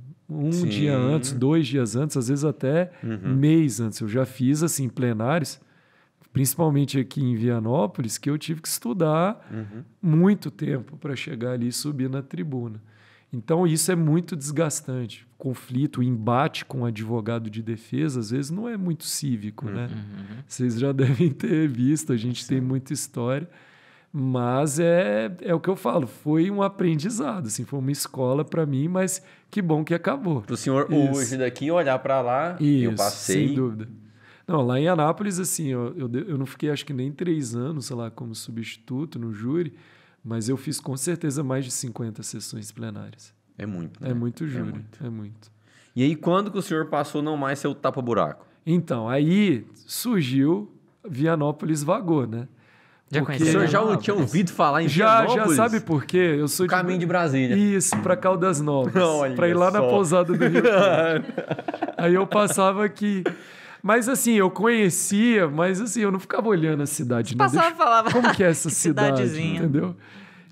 dia antes, 2 dias antes, às vezes até mês antes. Eu já fiz assim plenários, principalmente aqui em Vianópolis, que eu tive que estudar muito tempo para chegar ali e subir na tribuna. Então, isso é muito desgastante. O conflito, o embate com o advogado de defesa, às vezes, não é muito cívico, né? Vocês já devem ter visto, a gente tem muita história. Mas é o que eu falo, foi um aprendizado, assim, foi uma escola para mim, mas que bom que acabou. Para o senhor hoje daqui olhar para lá, eu passei... Sem dúvida. Não, lá em Anápolis, assim, eu não fiquei acho que nem 3 anos, sei lá, como substituto no júri, mas eu fiz com certeza mais de 50 sessões plenárias. É muito, né? É muito júri, é muito. E aí, quando que o senhor passou não mais seu tapa-buraco? Então, aí surgiu, Vianópolis vagou, né? O senhor já tinha ouvido falar em Vianópolis? Já sabe por quê? Eu sou caminho de Brasília. Isso, para Caldas Novas. Para ir lá na pousada do Rio Preto. Aí eu passava aqui. Mas assim, eu conhecia, mas assim, eu não ficava olhando a cidade. Passava e falava, como que é essa cidade, cidadezinha. Entendeu?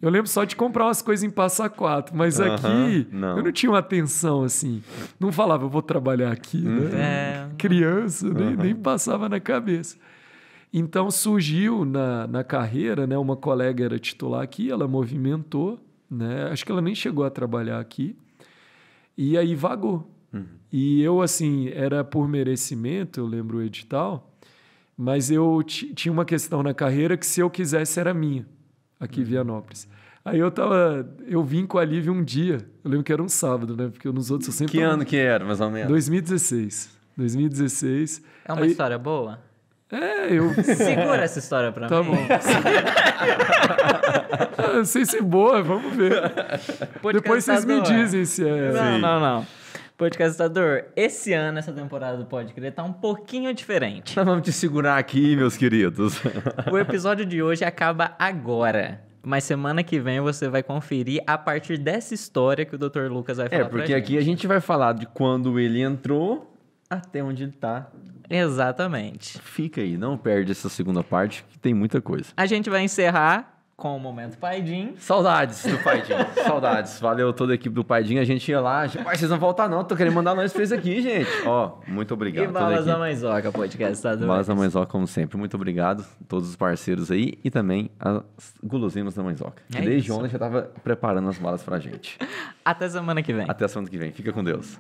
Eu lembro só de comprar umas coisas em Passa Quatro, mas aqui eu não tinha uma atenção assim. Não falava, eu vou trabalhar aqui, né? Criança, nem passava na cabeça. Então surgiu na carreira, né? Uma colega era titular aqui, ela movimentou, né? Acho que ela nem chegou a trabalhar aqui. E aí vagou. E eu, assim, era por merecimento, eu lembro o edital, mas eu tinha uma questão na carreira que se eu quisesse era minha, aqui em Vianópolis. Aí eu vim com a Lívia um dia, eu lembro que era um sábado, né? Porque nos outros eu sempre... Que ano que era, mais ou menos? 2016. É uma história boa? Segura essa história pra Tá mim. bom. Não sei se é boa, vamos ver. Depois vocês me dizem se é... Não. Podcastador, esse ano, essa temporada do Pode Crer tá um pouquinho diferente. Nós vamos te segurar aqui, meus queridos. O episódio de hoje acaba agora. Mas semana que vem você vai conferir a partir dessa história que o Dr. Lucas vai falar pra Porque gente. aqui a gente vai falar de quando ele entrou até onde ele tá. Exatamente. Fica aí, não perde essa segunda parte, que tem muita coisa. A gente vai encerrar com o Momento Paidim. Saudades do Paidinho. Saudades. Valeu toda a equipe do Paidinho. A gente ia lá. Pai, vocês não voltar não. Tô querendo mandar nós três aqui, gente. Ó, muito obrigado. E Balas da Mãezoca, podcastador. Balas da Mãezoca, como sempre. Muito obrigado a todos os parceiros aí e também as guloseimas da Mãezoca. É Desde isso. ontem já tava preparando as balas pra gente. Até semana que vem. Até a semana que vem. Fica com Deus.